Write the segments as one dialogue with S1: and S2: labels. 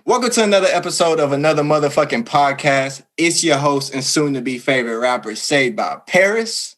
S1: Welcome to another episode of another motherfucking podcast. It's your host and soon-to-be favorite rapper, Saved by Paris.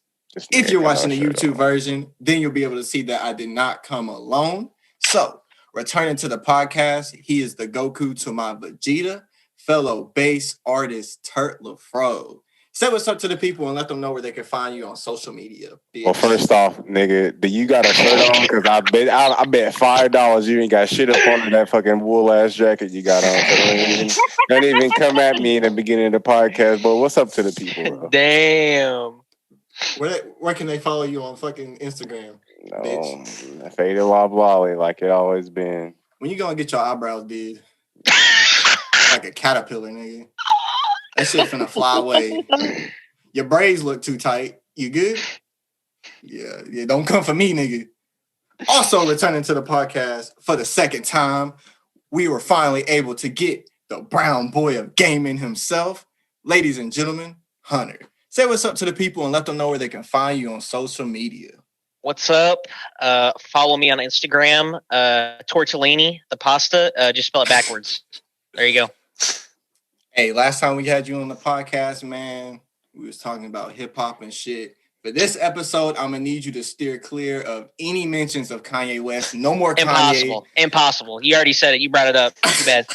S1: If you're watching the YouTube version, then you'll be able to see that I did not come alone. So, returning to the podcast, he is the Goku to my Vegeta, fellow bass artist Turt Lafro. Say what's up to the people and let them know where they can find you on social media. Bitch.
S2: Well, first off, nigga, do you got a shirt on? Because I bet $5 you ain't got shit up under that fucking wool ass jacket you got on. So don't even come at me in the beginning of the podcast. But what's up to the people? Bro?
S3: Damn.
S1: Where can they follow you on fucking Instagram?
S2: Bitch? Faded Wobbly like it always been.
S1: When you gonna get your eyebrows did? Like a caterpillar, nigga. That shit finna fly away. Your braids look too tight. You good? Yeah. Don't come for me, nigga. Also, returning to the podcast for the second time, we were finally able to get the brown boy of gaming himself. Ladies and gentlemen, Hunter. Say what's up to the people and let them know where they can find you on social media.
S3: What's up? Follow me on Instagram, Tortellini, the pasta. Just spell it backwards. There you go.
S1: Hey, last time we had you on the podcast, man, we was talking about hip-hop and shit. For this episode, I'm going to need you to steer clear of any mentions of Kanye West. No more Kanye.
S3: Impossible. You already said it. You brought it up. Too bad.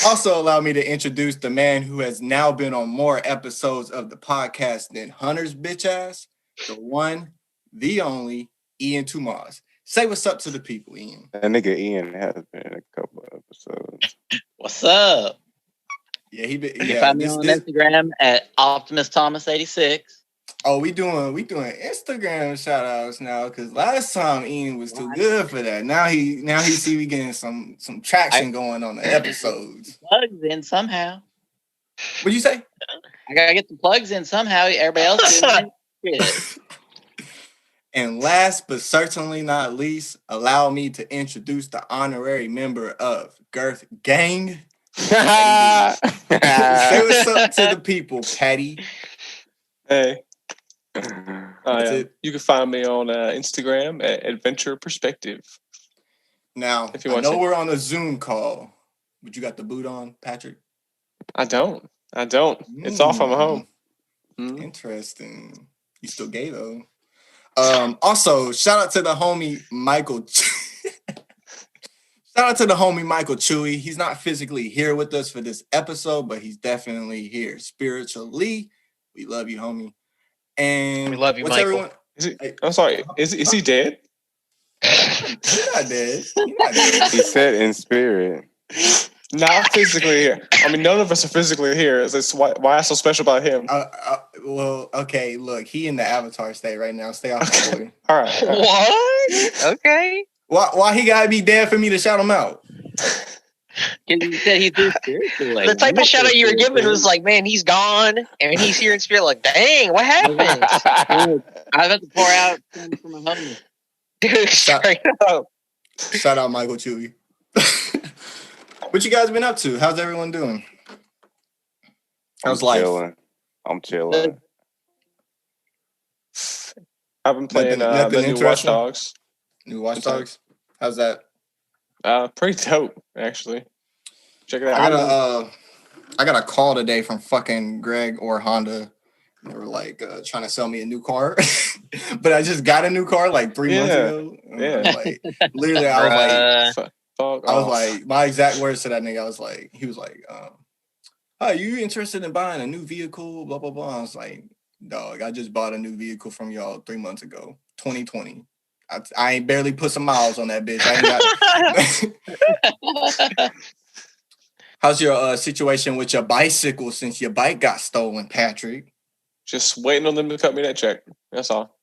S1: Also, allow me to introduce the man who has now been on more episodes of the podcast than Hunter's bitch ass, the one, the only, Ian Tomas. Say what's up to the people, Ian.
S2: That nigga Ian has been in a couple of episodes.
S4: What's up?
S1: Yeah, he been.
S4: You can find me on Instagram at Optimus Thomas 86.
S1: Oh, we doing Instagram shout outs now because last time Ian was too good for that. Now he see we getting some traction going on the episodes.
S4: Plugs in somehow.
S1: What'd you say?
S4: I gotta get the plugs in somehow. Everybody else doing it.
S1: And last but certainly not least, allow me to introduce the honorary member of Girth Gang. Say what's up to the people, Patty.
S5: Hey. You can find me on Instagram at Adventure Perspective.
S1: Now, if you know we're on a Zoom call, but you got the boot on, Patrick?
S5: I don't. It's off. I'm home.
S1: Interesting. You still gay, though. Also, shout out to the homie Michael. Shout out to the homie Michael Chewy. He's not physically here with us for this episode, but he's definitely here spiritually. We love you, homie. And
S3: we love you, Michael.
S5: I'm sorry. Is he dead?
S1: He's not dead.
S2: He said in spirit.
S5: Not physically here. I mean, none of us are physically here. Why so special about him?
S1: Well, okay. Look, he in the Avatar state right now. Stay off the boy.
S5: All right.
S3: What? Okay.
S1: Why he gotta be dead for me to shout him out?
S4: You said he's spiritual.
S3: The type of shout out you were giving was like, man, he's gone, and he's here in spirit. Like, dang, what happened?
S4: I have to pour out from my homie.
S3: Dude, straight up.
S1: Shout out Michael Chewy. What you guys been up to? How's everyone doing? How's life?
S2: I'm chilling.
S5: I've been playing the new Watch Dogs.
S1: New Watch Dogs? How's that?
S5: Pretty dope, actually. Check it out.
S1: I got a call today from fucking Greg or Honda. They were like trying to sell me a new car, but I just got a new car like 3 months ago.
S5: Yeah.
S1: Like literally, I was like, my exact words to that nigga. He was like, "Hi, you interested in buying a new vehicle?" Blah blah blah. I was like, "Dog, I just bought a new vehicle from y'all 3 months ago, 2020. I ain't barely put some miles on that bitch. How's your situation with your bicycle since your bike got stolen, Patrick?
S5: Just waiting on them to cut me that check. That's all.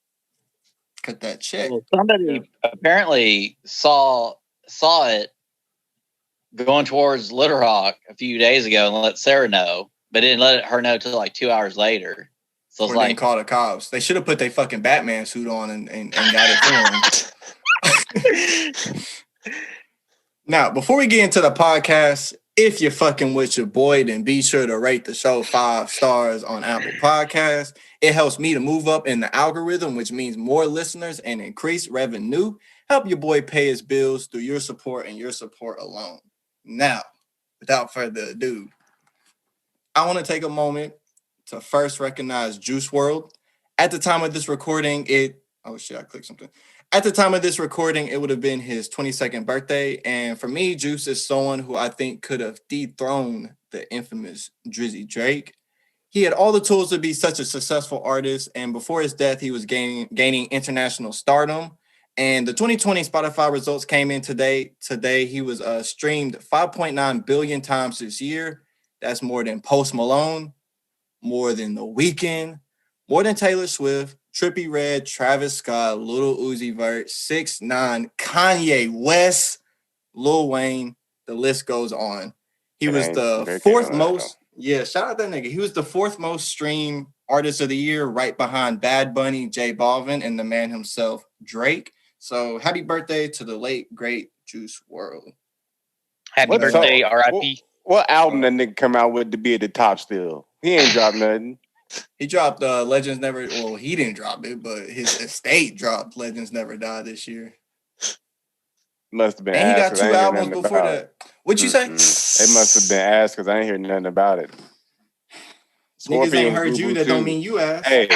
S1: Cut that check.
S4: Well, somebody apparently saw it going towards Little Rock a few days ago and let Sarah know, but didn't let her know till like 2 hours later. So it's like,
S1: call the cops. They should have put their fucking Batman suit on and got it filmed. Now, before we get into the podcast, if you're fucking with your boy, then be sure to rate the show 5 stars on Apple Podcasts. It helps me to move up in the algorithm, which means more listeners and increased revenue. Help your boy pay his bills through your support and your support alone. Now, without further ado, I want to take a moment to first recognize Juice WRLD. At the time of this recording, I clicked something. At the time of this recording, it would have been his 22nd birthday. And for me, Juice is someone who I think could have dethroned the infamous Drizzy Drake. He had all the tools to be such a successful artist. And before his death, he was gaining international stardom. And the 2020 Spotify results came in today. Today, he was streamed 5.9 billion times this year. That's more than Post Malone, more than The Weeknd, more than Taylor Swift, Trippie Redd, Travis Scott, Lil Uzi Vert, 6ix9ine, Kanye West, Lil Wayne. The list goes on. He was the fourth most. Yeah, shout out that nigga. He was the fourth most streamed artist of the year, right behind Bad Bunny, J Balvin, and the man himself, Drake. So happy birthday to the late, great Juice WRLD.
S3: Happy birthday, R.I.P.
S2: What album that nigga come out with to be at the top still? He ain't dropped nothing.
S1: He dropped Legends Never. Well, he didn't drop it, but his estate dropped Legends Never Die this year.
S2: Must have been.
S1: And he got 2 albums before that. What'd you say?
S2: It must have been asked because I ain't hear nothing about it.
S1: Niggas ain't heard you. That don't mean you asked.
S2: Hey,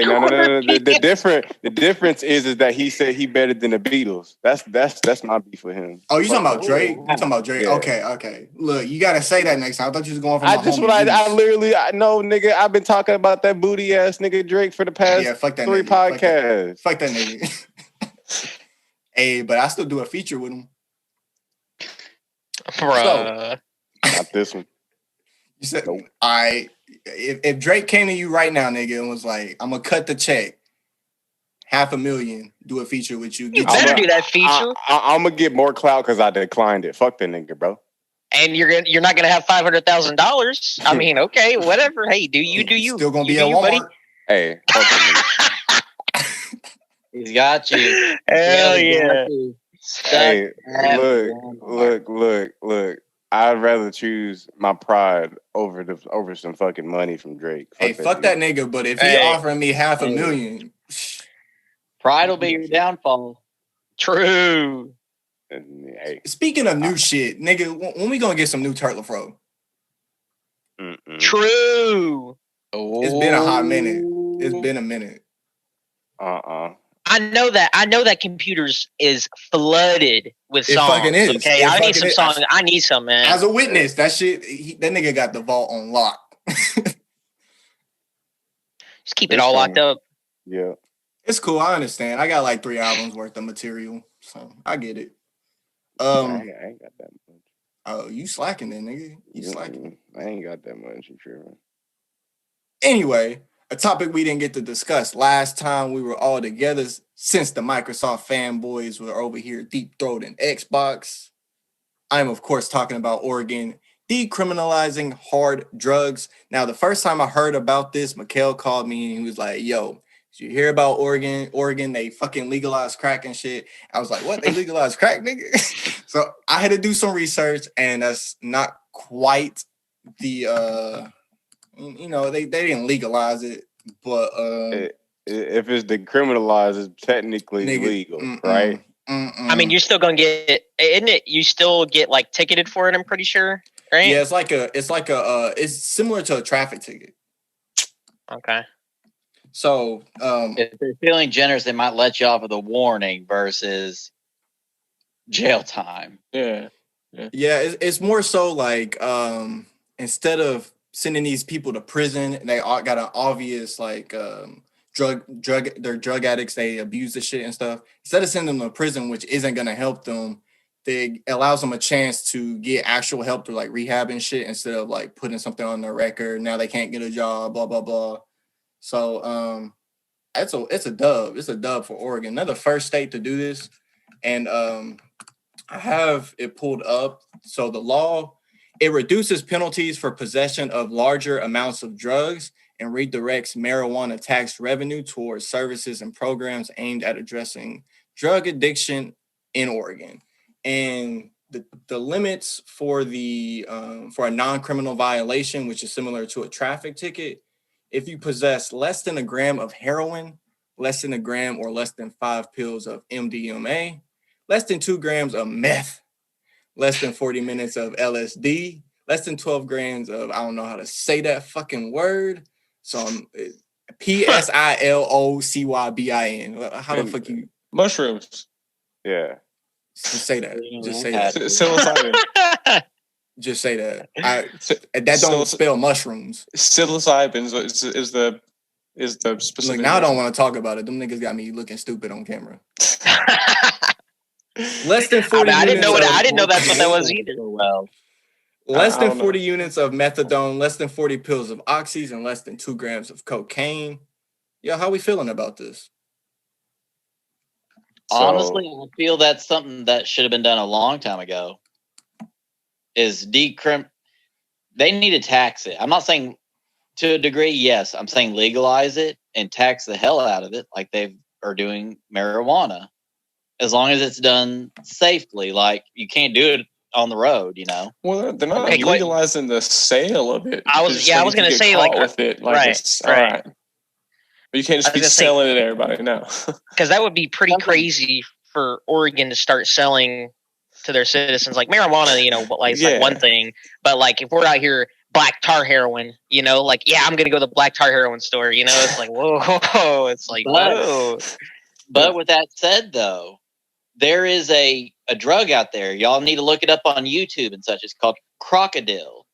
S2: no. The difference is that he said he better than the Beatles. That's my beef with him.
S1: Oh, you talking about Drake? You talking about Drake? Yeah. Okay. Look, you gotta say that next time. I thought you was going from.
S2: I know, nigga. I've been talking about that booty ass nigga Drake for the past 3 podcasts.
S1: Fuck that nigga. Hey, but I still do a feature with him.
S3: Bruh.
S1: So,
S2: not this one.
S1: You said, nope. All right, if Drake came to you right now, nigga, and was like, I'm going to cut the check, $500,000, do a feature with you.
S3: You better do that feature.
S2: I'm going to get more clout because I declined it. Fuck that nigga, bro.
S3: And you're not going to have $500,000. I mean, okay, whatever. Hey, do you.
S1: Still going to be at Walmart.
S2: Buddy? Hey, fuck that nigga.
S4: He's got you.
S3: Hell yeah.
S2: Hey, look. I'd rather choose my pride over some fucking money from Drake.
S1: Fuck that nigga. But if he offering me $500,000,
S4: pride will be your downfall.
S3: True.
S2: Hey.
S1: Speaking of new shit, nigga, when we gonna get some new Turtle Fro?
S3: True.
S1: It's been a hot minute. It's been a minute.
S3: I know that computers is flooded with songs.
S1: It fucking is.
S3: Okay, I need some songs. I need some, man.
S1: As a witness, that shit, that nigga got the vault on lock.
S3: Just keep it all locked up.
S2: Yeah.
S1: It's cool. I understand. I got like 3 albums worth of material, so I get it.
S2: I ain't got that much.
S1: Oh, you slacking then, nigga. You slacking.
S2: I ain't got that much. You sure?
S1: Anyway, a topic we didn't get to discuss last time we were all together since the Microsoft fanboys were over here deep-throating Xbox. I'm, of course, talking about Oregon decriminalizing hard drugs. Now, the first time I heard about this, Mikhail called me and he was like, yo, did you hear about Oregon? Oregon, they fucking legalized crack and shit. I was like, what? They legalized crack, nigga? So I had to do some research, and that's not quite the... they didn't legalize it, but
S2: if it's decriminalized, it's technically legal, right?
S3: I mean, you're still gonna get, isn't it? You still get like ticketed for it. I'm pretty sure, right?
S1: Yeah, it's similar to a traffic ticket.
S3: Okay.
S4: So, if they're feeling generous, they might let you off with a warning versus jail time.
S5: Yeah.
S1: It's more so like instead of sending these people to prison, and they all got an obvious like they're drug addicts, they abuse the shit and stuff. Instead of sending them to prison, which isn't gonna help them, it allows them a chance to get actual help through like rehab and shit instead of like putting something on their record. Now they can't get a job, blah blah blah. So it's a dub. It's a dub for Oregon. They're the first state to do this, and I have it pulled up. So the law, it reduces penalties for possession of larger amounts of drugs and redirects marijuana tax revenue towards services and programs aimed at addressing drug addiction in Oregon. And the limits for for a non-criminal violation, which is similar to a traffic ticket, if you possess less than a gram of heroin, less than a gram or less than 5 pills of MDMA, less than 2 grams of meth, less than 40 minutes of LSD, less than 12 grams of, I don't know how to say that fucking word. So PSILOCYBIN. How the fuck you
S5: mushrooms?
S2: Yeah.
S1: just say that? Just say
S4: that.
S1: that.
S5: Psilocybin.
S1: Just say that. That don't spell mushrooms.
S5: Psilocybin is the specific.
S1: Look, now I don't want to talk about it. Them niggas got me looking stupid on camera. Less than 40
S3: I didn't know
S1: units
S3: what.
S1: of-
S3: I didn't know that's what that was either.
S4: Well,
S1: Less
S5: I
S1: than
S5: don't
S1: 40
S5: know.
S1: units of methadone, less than 40 pills of oxys, and less than 2 grams of cocaine. Yo, how we feeling about this?
S4: honestly, I feel that's something that should have been done a long time ago. Is decrim? They need to tax it. I'm not saying to a degree, yes. I'm saying legalize it and tax the hell out of it, like they are doing marijuana. As long as it's done safely, like you can't do it on the road, you know.
S5: Well, they're not
S3: Okay,
S5: legalizing the sale of it.
S3: I was
S5: It's like if
S3: gonna
S5: you get
S3: say,
S5: caught
S3: like,
S5: with it, like
S3: right,
S5: it's all
S3: right.
S5: right. But you can't just
S3: I
S5: be
S3: was gonna say-
S5: selling it to everybody. No.
S3: Because that would be pretty crazy for Oregon to start selling to their citizens like marijuana. You know, but like it's like one thing, but like if we're out here black tar heroin, you know, like yeah, I'm gonna go to the black tar heroin store. You know, it's like whoa, it's like whoa.
S4: But with that said, though, there is a drug out there. Y'all need to look it up on YouTube and such. It's called crocodile.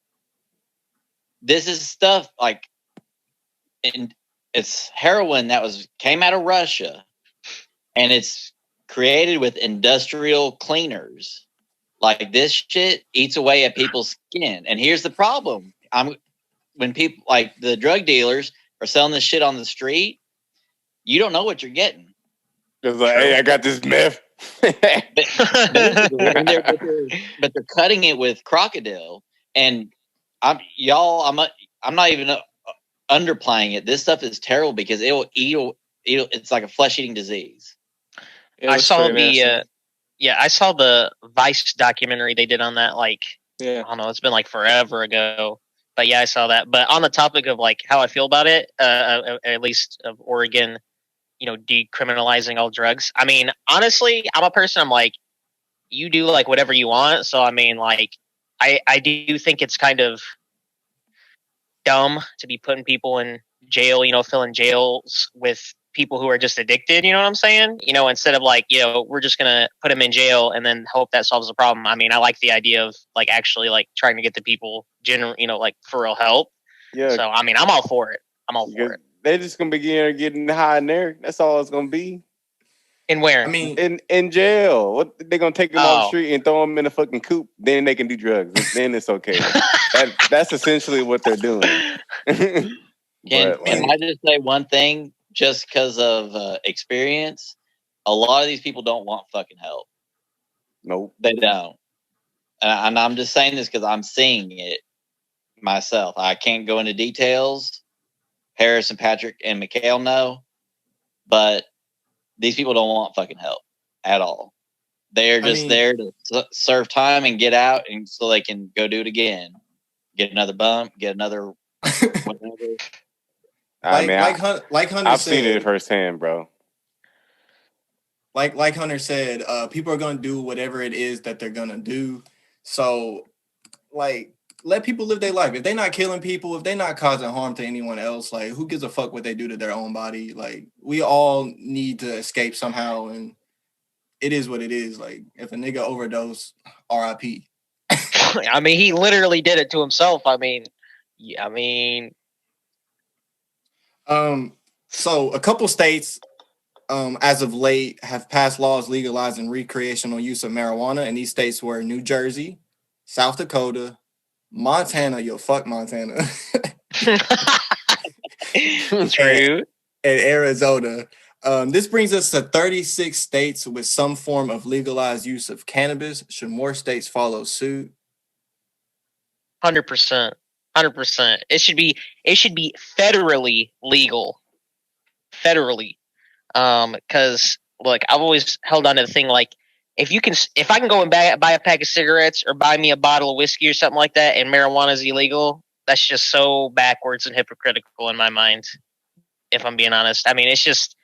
S4: This is stuff like, and it's heroin that came out of Russia, and it's created with industrial cleaners. Like this shit eats away at people's skin. And here's the problem: when people like the drug dealers are selling this shit on the street, you don't know what you're getting.
S2: It's like, hey, I got this meth.
S4: But they're cutting it with crocodile, and I'm not even underplaying it. This stuff is terrible because it'll eat. It's like a flesh-eating disease.
S3: I saw I saw the Vice documentary they did on that. Like, I don't know, it's been like forever ago. But yeah, I saw that. But on the topic of like how I feel about it, at least of Oregon, you know, decriminalizing all drugs. I mean, honestly, I'm a person. I'm like, you do like whatever you want. So I mean, like, I do think it's kind of dumb to be putting people in jail. You know, filling jails with people who are just addicted. You know what I'm saying? You know, instead of like, you know, we're just gonna put them in jail and then hope that solves the problem. I mean, I like the idea of like actually like trying to get the people you know, like for real help.
S2: Yeah.
S3: So I mean, I'm all for it. I'm all for it.
S2: They're just gonna be getting high in there. That's all it's gonna be.
S3: In where?
S1: I mean,
S2: in jail. What they're gonna take them off the
S3: Oh.
S2: street and throw them in a fucking coop? Then they can do drugs. Then it's okay. That's essentially what they're doing.
S4: Can
S2: But, like,
S4: I just say one thing? Just because of experience, a lot of these people don't want fucking help.
S2: nope.
S4: They don't. And I'm just saying this because I'm seeing it myself. I can't go into details. Harris and Patrick and Mikhail know, but these people don't want fucking help at all. They're just there to serve time and get out, and so they can go do it again, get another bump, get another whatever.
S1: like Hunter
S2: I've
S1: said,
S2: seen it firsthand, bro.
S1: Like Hunter said, people are gonna do whatever it is that they're gonna do. So, like, let people live their life. If they're not killing people, if they're not causing harm to anyone else, like, who gives a fuck what they do to their own body? Like, we all need to escape somehow, and it is what it is. Like, if a nigga overdose, R.I.P.
S3: I mean, he literally did it to himself. I mean,
S1: So a couple states, as of late, have passed laws legalizing recreational use of marijuana, and these states were New Jersey, South Dakota, Montana. Yo, fuck Montana.
S3: true.
S1: And Arizona. This brings us to 36 states with some form of legalized use of cannabis. Should more states follow suit?
S3: 100%. 100%. It should be federally legal. Federally. Because look, I've always held on to the thing like if I can go and buy a pack of cigarettes or buy me a bottle of whiskey or something like that, and marijuana is illegal, that's just so backwards and hypocritical in my mind. If I'm being honest, I mean, it just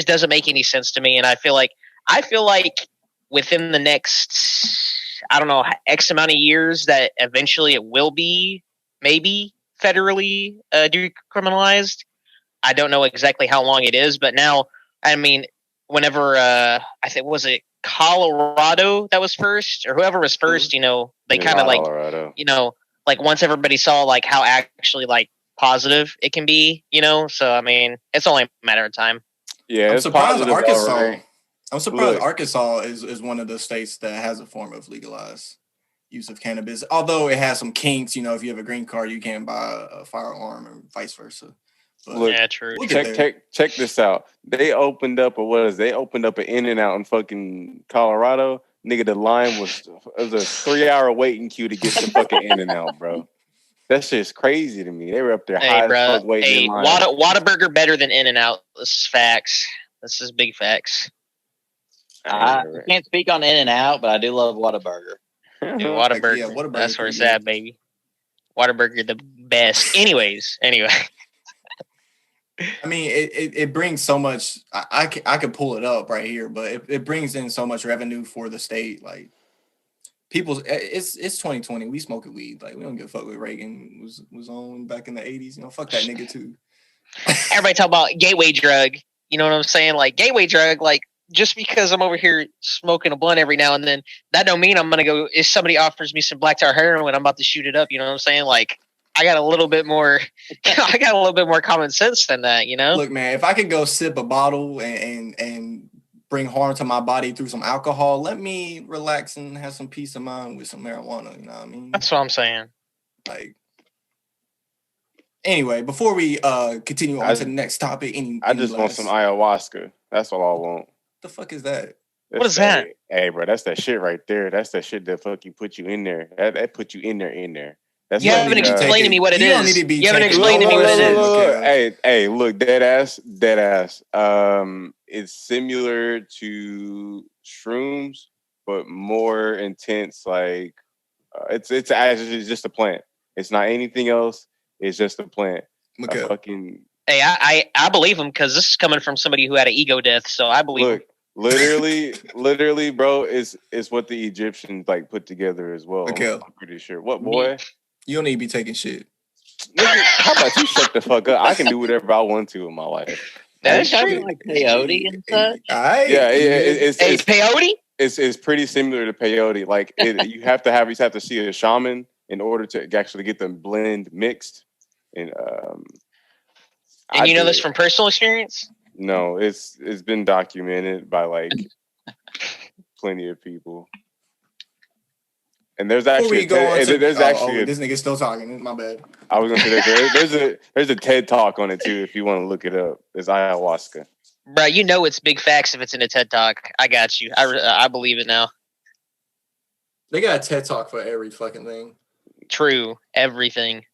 S3: doesn't make any sense to me, and I feel like within the next I don't know, X amount of years that eventually it will be maybe federally decriminalized. I don't know exactly how long it is, but now, I mean, whenever I think, was it Colorado that was first, or whoever was first, you know, they kind of like,
S2: Colorado.
S3: you know, like once everybody saw like how actually like positive it can be, you know. So I mean, it's only a matter of time.
S2: Yeah,
S1: I'm surprised Arkansas.
S2: already.
S1: I'm surprised Arkansas is one of the states that has a form of legalized use of cannabis. Although it has some kinks, you know, if you have a green card, you can't buy a firearm, and vice versa. But
S2: look,
S3: yeah, true.
S1: We'll
S2: check this out. They opened up They opened up an In-N-Out in fucking Colorado. Nigga, the line was a 3-hour waiting queue to get some fucking In-N-Out, bro. That shit's crazy to me. They were up there high as fuck waiting in line.
S3: Whataburger better than In-N-Out. This is facts. This is big facts.
S4: I can't speak on In-N-Out, but I do love Whataburger.
S3: Dude, Whataburger.
S1: Yeah, Whataburger.
S3: That's where it's at, baby. Whataburger, the best. Anyway.
S1: I mean, it brings so much. I could pull it up right here, but it brings in so much revenue for the state. Like, it's 2020. We smoking weed. Like, we don't give a fuck what Reagan was on back in the 80s. You know, fuck that nigga too.
S3: Everybody talk about gateway drug. You know what I'm saying? Like, gateway drug. Like, just because I'm over here smoking a blunt every now and then, that don't mean I'm gonna go. If somebody offers me some black tar heroin, I'm about to shoot it up. You know what I'm saying? Like, I got a little bit more. I got a little bit more common sense than that. You know?
S1: Look, man, if I could go sip a bottle and bring harm to my body through some alcohol, let me relax and have some peace of mind with some marijuana. You know what I mean?
S3: That's what I'm saying.
S1: Like, anyway, before we continue on to the next topic,
S2: I just want some ayahuasca. That's all I want.
S1: The fuck is that?
S3: What is that?
S2: Hey, bro, that's that shit right there. That's that shit that fuck you put you in there. That put you in there. That's
S3: you haven't explained to me what it is.
S1: You don't need to be.
S3: You haven't explained to me what it is.
S2: Hey, look, dead ass. It's similar to shrooms, but more intense. Like, it's just a plant. It's not anything else. It's just a plant.
S1: Okay.
S3: Hey, I believe him because this is coming from somebody who had an ego death, so I believe him.
S2: Literally, bro, is what the Egyptians like put together as well.
S1: Okay.
S2: I'm pretty sure. What, boy?
S1: You don't need to be taking shit.
S2: How about you shut the fuck up? I can do whatever I want to in my life.
S4: That's true. Like peyote and such.
S2: Yeah, it's
S3: peyote.
S2: It's pretty similar to peyote. Like you have to see a shaman in order to actually get the blend mixed. And
S3: you know this from personal experience?
S2: No, it's been documented by like plenty of people. And there's actually
S1: this nigga's still talking. My bad.
S2: I was gonna say there's a TED Talk on it too if you want to look it up. It's ayahuasca.
S3: Bro, you know it's big facts if it's in a TED Talk. I got you. I believe it now.
S1: They got a TED Talk for every fucking thing.
S3: True, everything.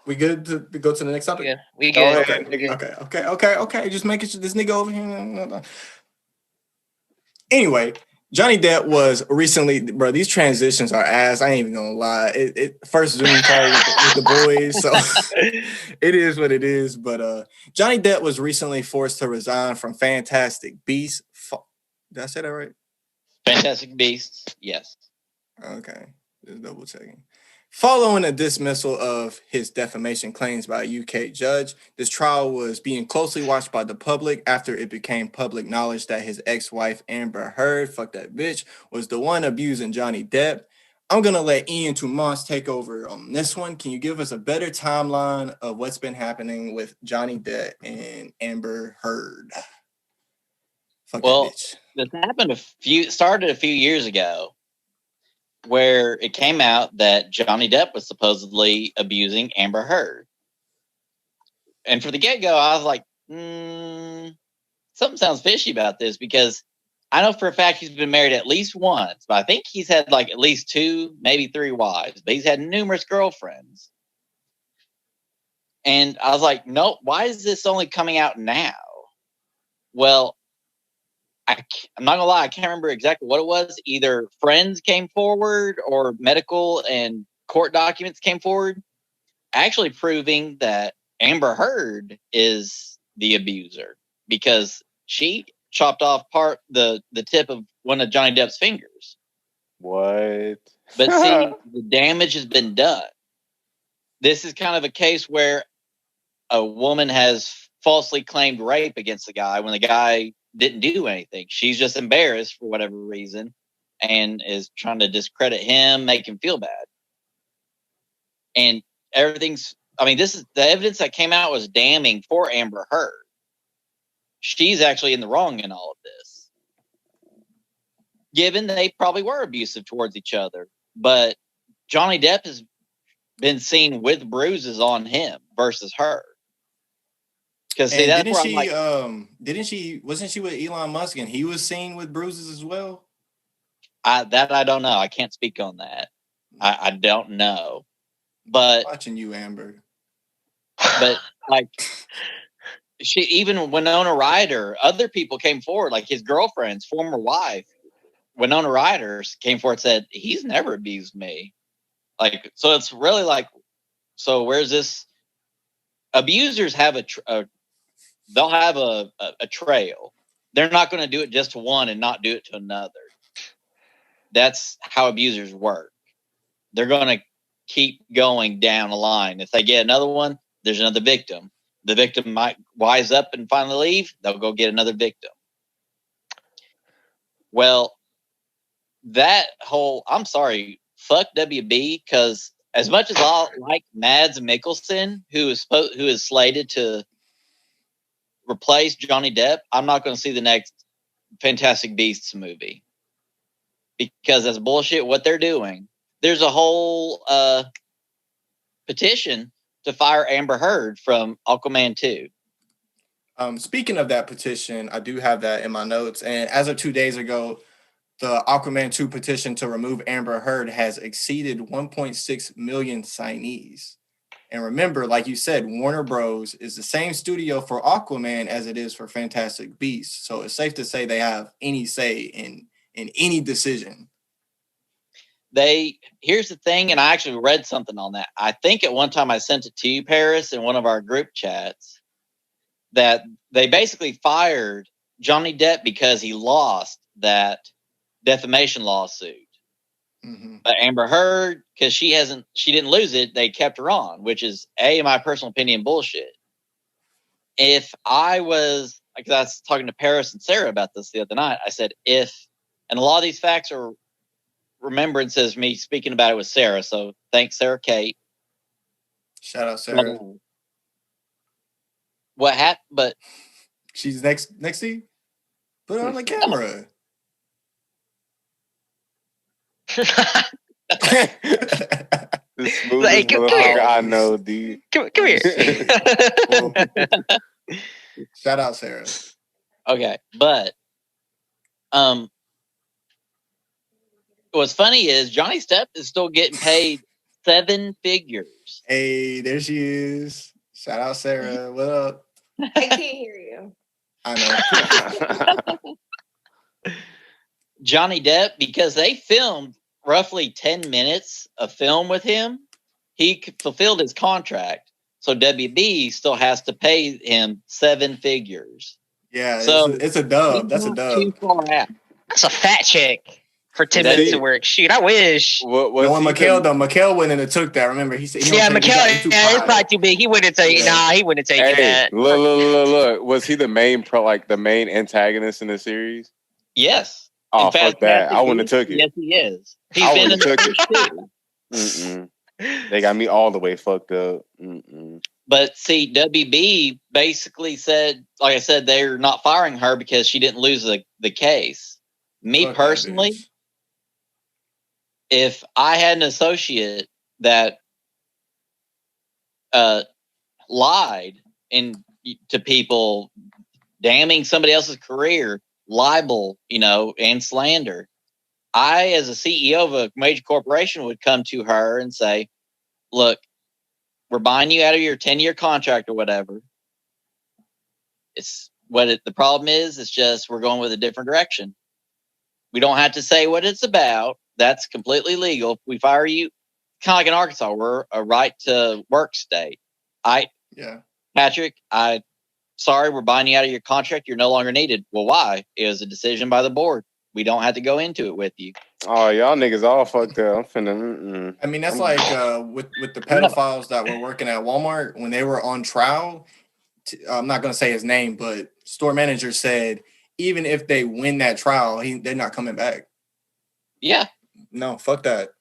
S1: We good to go to the next topic?
S3: Yeah, we good.
S1: Okay. Just making sure this nigga over here. Anyway, Johnny Depp was recently, bro. These transitions are ass. I ain't even gonna lie. It first Zoom call with the boys, so it is what it is. But Johnny Depp was recently forced to resign from Fantastic Beasts. Did I say that right?
S4: Fantastic Beasts, yes.
S1: Okay, just double checking. Following a dismissal of his defamation claims by a UK judge, this trial was being closely watched by the public after it became public knowledge that his ex-wife, Amber Heard, fuck that bitch, was the one abusing Johnny Depp. I'm going to let Ian Tomas take over on this one. Can you give us a better timeline of what's been happening with Johnny Depp and Amber Heard? Fuck that bitch.
S4: This happened started a few years ago, where it came out that Johnny Depp was supposedly abusing Amber Heard. And for the get-go, I was like, something sounds fishy about this, because I know for a fact he's been married at least once, but I think he's had like at least 2, maybe 3 wives, but he's had numerous girlfriends. And I was like, no, why is this only coming out now? Well, I'm not gonna lie, I can't remember exactly what it was. Either friends came forward or medical and court documents came forward, actually proving that Amber Heard is the abuser, because she chopped off the tip of one of Johnny Depp's fingers.
S2: What?
S4: But see, the damage has been done. This is kind of a case where a woman has falsely claimed rape against the guy when the guy didn't do anything. She's just embarrassed for whatever reason and is trying to discredit him, make him feel bad. And everything's, I mean, this is the evidence that came out was damning for Amber Heard. She's actually in the wrong in all of this, given they probably were abusive towards each other. But Johnny Depp has been seen with bruises on him versus her. Because see, that's where I'm like,
S1: wasn't she with Elon Musk and he was seen with bruises as well?
S4: I don't know. I can't speak on that. I don't know. But
S1: watching you, Amber.
S4: But like, even Winona Ryder, other people came forward, like his girlfriend's former wife, Winona Ryder, came forward and said he's never abused me. Like, so it's really like, so where's this? Abusers have they'll have a trail. They're not going to do it just to one and not do it to another. That's how abusers work. They're going to keep going down the line. If they get another one, there's another victim. The victim might wise up and finally leave. They'll go get another victim. Well, that whole, I'm sorry, fuck WB, because as much as I like Mads Mikkelsen, who is slated to replace Johnny Depp, I'm not going to see the next Fantastic Beasts movie because that's bullshit what they're doing. There's a whole petition to fire Amber Heard from Aquaman 2.
S1: Speaking of that petition, I do have that in my notes. And as of 2 days ago, the Aquaman 2 petition to remove Amber Heard has exceeded 1.6 million signees. And remember, like you said, Warner Bros. Is the same studio for Aquaman as it is for Fantastic Beasts. So it's safe to say they have any say in any decision.
S4: Here's the thing, and I actually read something on that. I think at one time I sent it to you, Paris, in one of our group chats, that they basically fired Johnny Depp because he lost that defamation lawsuit. Mm-hmm. But Amber Heard, because she didn't lose it, they kept her on, which is, in my personal opinion, bullshit. If I was, because I was talking to Paris and Sarah about this the other night, I said, and a lot of these facts are remembrances of me speaking about it with Sarah, so thanks, Sarah Kate.
S1: Shout out, Sarah.
S4: What happened? But
S1: she's next to you? Put her on the camera.
S2: The smoothest motherfucker I know, dude.
S3: Come here.
S1: Shout out, Sarah.
S4: Okay, but what's funny is Johnny Depp is still getting paid 7 figures.
S1: Hey, there she is. Shout out, Sarah. What up?
S6: I can't hear you.
S1: I
S4: know. Johnny Depp, because they filmed roughly 10 minutes of film with him, he fulfilled his contract. So WB still has to pay him 7 figures.
S1: Yeah, so it's a dub. That's a dub.
S4: Too far out.
S3: That's a fat check for 10 minutes of work. Shoot, I wish.
S1: When Mikhail went in and took that, remember, he said,
S3: Mikhail, it's probably too big. He wouldn't take he wouldn't take that.
S2: Look. Was he the main main antagonist in the series?
S4: Yes.
S2: Oh, fuck that. I wouldn't have took it.
S4: Yes, he is.
S2: I wouldn't have took it. They got me all the way fucked up.
S4: But see, WB basically said, like I said, they're not firing her because she didn't lose the case. Me personally, if I had an associate that lied to people, damning somebody else's career, libel, and slander, I, as a CEO of a major corporation, would come to her and say, look, we're buying you out of your 10-year contract or whatever. The problem is, it's just we're going with a different direction. We don't have to say what it's about. That's completely legal. If we fire you, kind of like in Arkansas, we're a right to work state. Patrick, sorry, we're buying you out of your contract. You're no longer needed. Well, why? It was a decision by the board. We don't have to go into it with you.
S2: Oh, y'all niggas all fucked up. I'm finna.
S1: I mean, that's like with the pedophiles that were working at Walmart when they were on trial. I'm not going to say his name, but store manager said even if they win that trial, they're not coming back.
S4: Yeah.
S1: No, fuck that.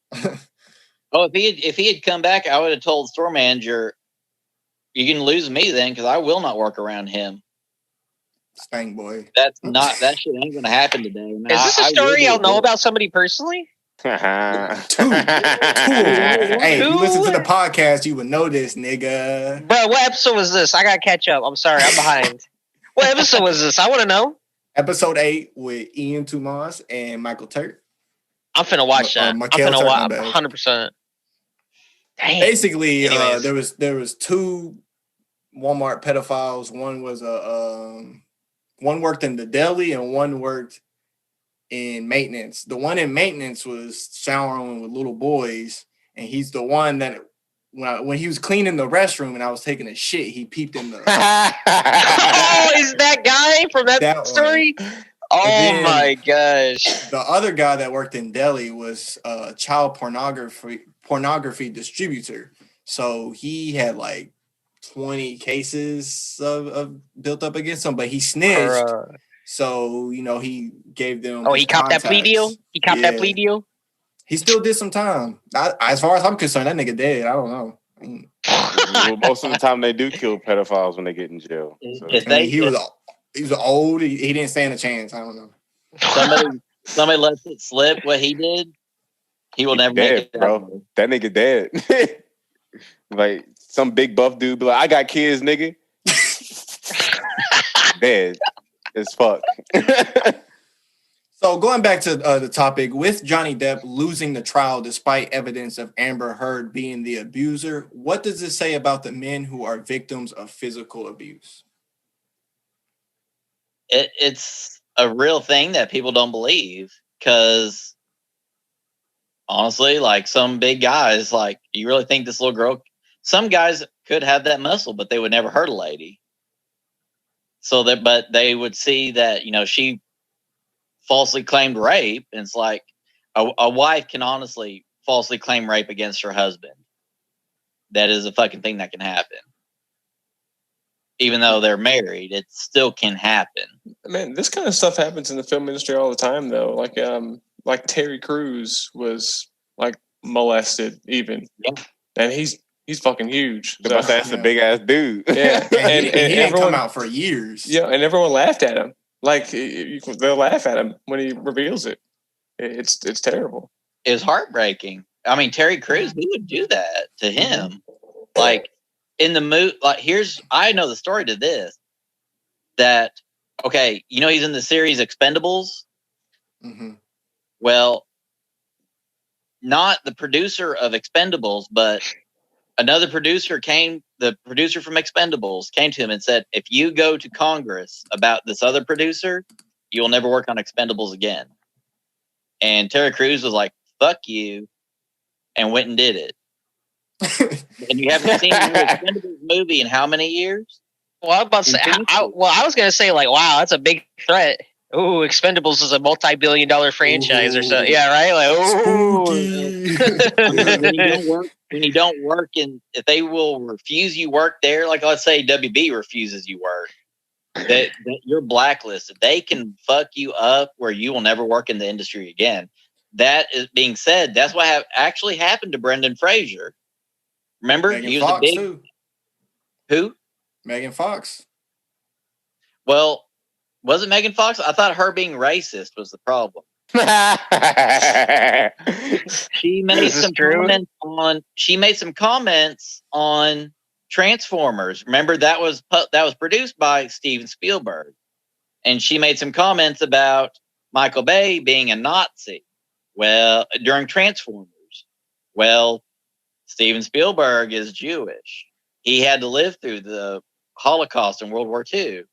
S4: Oh, if he had come back, I would have told the store manager, "You can lose me then, because I will not work around him."
S1: Stank boy.
S4: That shit ain't gonna happen today. Man,
S3: is this a story y'all know about somebody personally?
S1: Two. Hey, if you listen to the podcast, you would know this, nigga.
S3: Bro, what episode was this? I gotta catch up. I'm sorry, I'm behind. What episode was this? I want to know.
S1: Episode 8 with Ian Tomas and Michael Turk.
S3: I'm finna watch that. I'm finna watch 100%. Damn.
S1: Basically, there was 2 Walmart pedophiles. One was one worked in the deli and one worked in maintenance. The one in maintenance was showering with little boys, and he's the one that when he was cleaning the restroom and I was taking a shit, he peeped in the.
S3: Oh, is that guy from that story? One. Oh my gosh!
S1: The other guy that worked in deli was a child pornography distributor. So he had like 20 cases of built up against him, but he snitched. So, he gave them.
S3: Oh, he copped that plea deal? He copped that plea deal?
S1: He still did some time. As far as I'm concerned, that nigga dead. I don't know.
S2: Well, most of the time they do kill pedophiles when they get in jail. So.
S1: He was old. He didn't stand a chance. I don't know.
S4: Somebody lets it slip what he did. He will never make it,
S2: bro. That nigga dead. Like some big buff dude be like, "I got kids, nigga." Dead as fuck.
S1: So going back to the topic, with Johnny Depp losing the trial despite evidence of Amber Heard being the abuser, what does this say about the men who are victims of physical abuse?
S4: It's a real thing that people don't believe, because honestly, like some big guys, like, you really think this little girl, some guys could have that muscle, but they would never hurt a lady. But they would see that, she falsely claimed rape, and it's like a wife can honestly falsely claim rape against her husband. That is a fucking thing that can happen. Even though they're married, it still can happen.
S5: Man, this kind of stuff happens in the film industry all the time, though. Like Terry Crews was like molested, even, and he's fucking huge.
S2: So, that's a big ass dude.
S1: Yeah, and he didn't come out for years.
S5: Yeah, and everyone laughed at him. Like they'll laugh at him when he reveals it. It's terrible.
S4: It was heartbreaking. I mean, Terry Crews, who would do that to him? Like in the movie, I know the story to this. That he's in the series Expendables.
S1: Mm-hmm.
S4: Well, not the producer of Expendables, but another producer the producer from Expendables came to him and said, "If you go to Congress about this other producer, you will never work on Expendables again." And Terry Crews was like, "Fuck you," and went and did it. And you haven't seen the Expendables movie in how many years?
S3: Well, I was about to say, I was going to say, like, wow, that's a big threat. Ooh, Expendables is a multi-billion-dollar franchise or something. Yeah, right? Like,
S4: when you don't work if they will refuse you work there, like let's say WB refuses you work, that you're blacklisted. They can fuck you up where you will never work in the industry again. That is being said, that's what actually happened to Brendan Fraser. Remember?
S1: Megan Fox too.
S4: Who?
S1: Megan Fox.
S4: Well, was it Megan Fox? I thought her being racist was the problem. She made some comments on Transformers. Remember, that was produced by Steven Spielberg, and she made some comments about Michael Bay being a Nazi. Well, during Transformers. Well, Steven Spielberg is Jewish. He had to live through the Holocaust in World War II,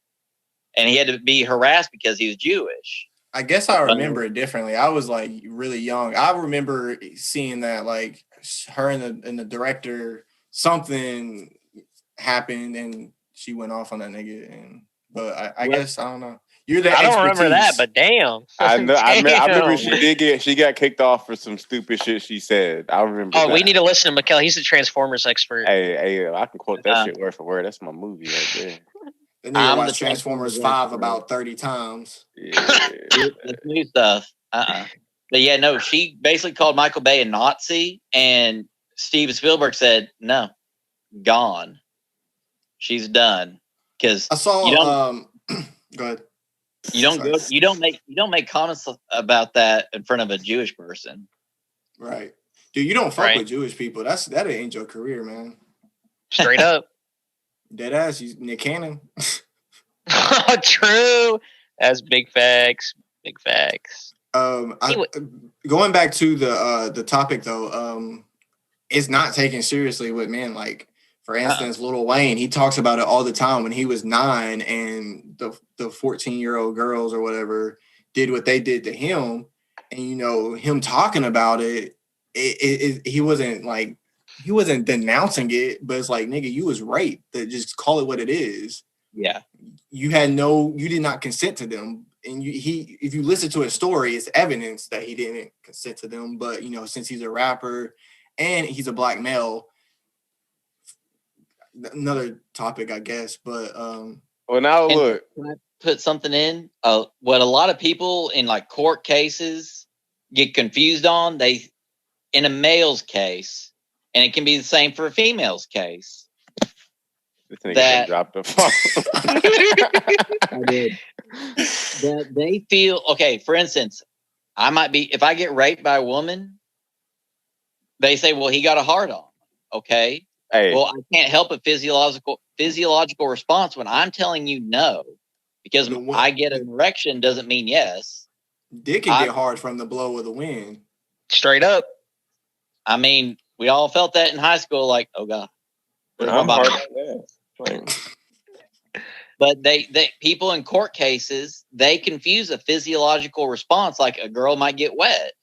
S4: and he had to be harassed because he was Jewish.
S1: I guess I remember it differently. I was like really young. I remember seeing that, like, her and the director, something happened and she went off on that nigga. But I guess, I don't know. You're the
S3: I don't remember that,
S1: expertise.
S3: but damn.
S2: I know. I remember
S3: Damn.
S2: she got kicked off for some stupid shit she said. I remember.
S3: Oh,
S2: that.
S3: we need to listen to Mikkel. He's a Transformers expert.
S2: Hey, I can quote that shit word for word. That's my movie right there.
S1: The nigga watched Transformers 5 about 30 times.
S2: Yeah.
S4: That's new stuff. But yeah, no, she basically called Michael Bay a Nazi, and Steven Spielberg said, "No, gone. She's done." Because
S1: I saw. Go ahead.
S4: You don't make comments about that in front of a Jewish person.
S1: Right. Dude, you don't fuck with Jewish people. That'll end your career, man.
S3: Straight up.
S1: Dead ass, you Nick Cannon.
S3: True. That's big facts. Big facts.
S1: Going back to the topic though, it's not taken seriously with men. Like, for instance, Lil Wayne, he talks about it all the time when he was 9 and the 14-year-old girls or whatever did what they did to him. And, you know, him talking about it, he wasn't denouncing it, but it's like, nigga, you was raped. Just call it what it is.
S4: Yeah.
S1: You did not consent to them. And if you listen to his story, it's evidence that he didn't consent to them. But, you know, since he's a rapper and he's a black male, another topic, I guess. But
S2: well, now look,
S4: can I put something in? What a lot of people in like court cases get confused on, in a male's case, and it can be the same for a female's case.
S2: This nigga dropped the phone.
S4: I did. That they feel okay. For instance, I might be, if I get raped by a woman, they say, "Well, he got a hard on." Okay.
S2: Hey.
S4: Well, I can't help a physiological response when I'm telling you no, because I get an erection doesn't mean yes.
S1: Dick can get hard from the blow of the wind.
S3: Straight up.
S4: I mean, we all felt that in high school. Like, oh god,
S5: I'm hard on that.
S4: But they people in court cases, they confuse a physiological response, like a girl might get wet.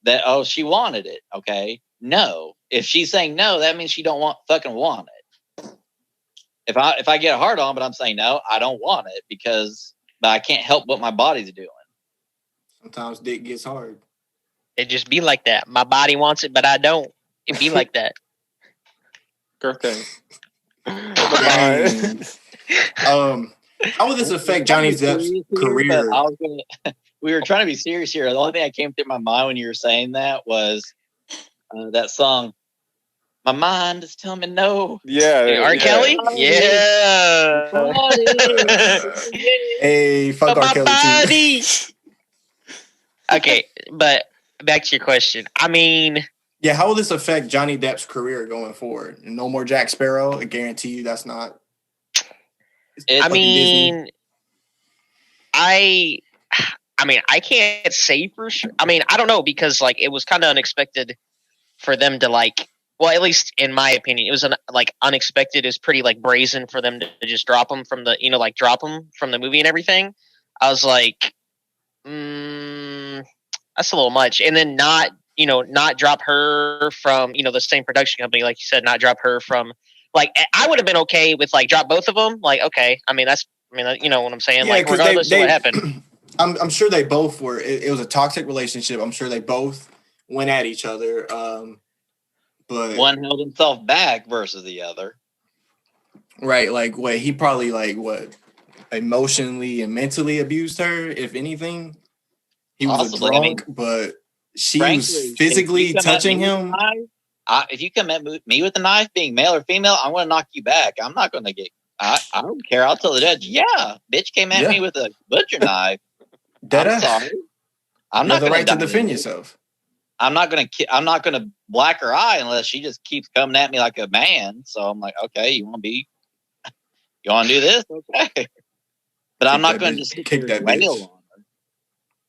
S4: That, oh, she wanted it. Okay. No. If she's saying no, that means she don't fucking want it. If I get a hard on, but I'm saying no, I don't want it but I can't help what my body's doing.
S1: Sometimes dick gets hard.
S3: It just be like that. My body wants it, but I don't. It be like that.
S5: Good thing.
S1: How will this affect Johnny Depp's career?
S4: We were trying to be serious here. The only thing that came through my mind when you were saying that was that song, "My Mind is Telling Me No."
S3: Yeah. R. Kelly? Yeah.
S1: Hey, fuck R. Kelly too.
S3: Okay, but back to your question. I mean...
S1: Yeah, how will this affect Johnny Depp's career going forward? No more Jack Sparrow? I guarantee you that's not...
S3: I mean, I can't say for sure. I mean, I don't know, because like it was kind of unexpected for them to like. Well, at least in my opinion, it was unexpected. It's pretty like brazen for them to just drop him from the movie and everything. I was like, that's a little much, and then not drop her from the same production company, like you said, not drop her from. Like, I would have been okay with, like, drop both of them. Like, okay. You know what I'm saying? Yeah, like, regardless of what happened.
S1: I'm sure they both were. It was a toxic relationship. I'm sure they both went at each other. But
S4: one held himself back versus the other.
S1: Right. Like, he probably, emotionally and mentally abused her, if anything. He was a drunk, but she was physically touching him.
S4: If you come at me with a knife, being male or female, I'm going to knock you back. I'm not going to get. I don't care. I'll tell the judge. Yeah, bitch came at me with a butcher knife. I'm sorry. I'm not going
S1: to defend yourself.
S4: I'm not going to black her eye unless she just keeps coming at me like a man. So I'm like, okay, you want to do this? Okay, but I'm not going to just kick that wail on her.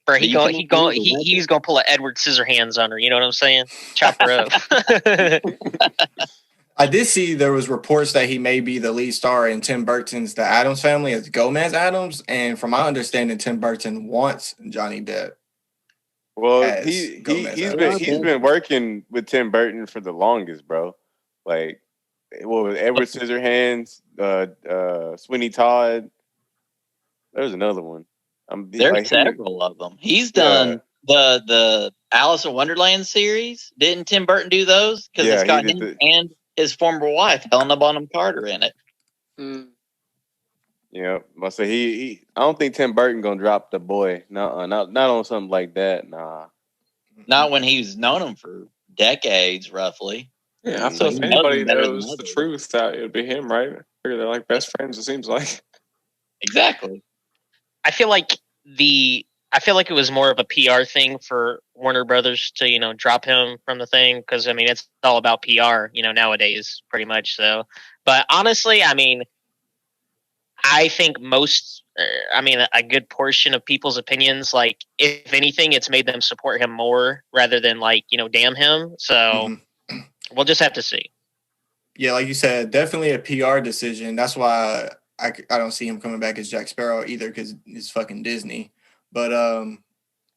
S3: Bro, he's gonna pull an Edward Scissorhands on her. You know what I'm saying? Chop her up.
S1: I did see there was reports that he may be the lead star in Tim Burton's The Addams Family as Gomez Addams, and from my understanding, Tim Burton wants Johnny Depp.
S2: Well, he's been working with Tim Burton for the longest, bro. Like, what was Edward Scissorhands, Sweeney Todd? There was another one.
S4: There's several of them. He's done the Alice in Wonderland series. Didn't Tim Burton do those? Because it's got him and his former wife, Helena Bonham Carter, in it.
S2: Yeah, but so he I don't think Tim Burton gonna drop the boy. No, not on something like that. Nah.
S4: Not when he's known him for decades, roughly.
S5: Yeah, I feel if anybody knows the truth, that it would be him, right? I figure they're like best friends, it seems like.
S4: Exactly.
S3: I feel like it was more of a PR thing for Warner Brothers to, drop him from the thing. Cause I mean, it's all about PR, nowadays pretty much. So, but honestly, I mean, I think a good portion of people's opinions, like if anything, it's made them support him more rather than damn him. So we'll just have to see.
S1: Yeah. Like you said, definitely a PR decision. That's why I don't see him coming back as Jack Sparrow either, because it's fucking Disney. But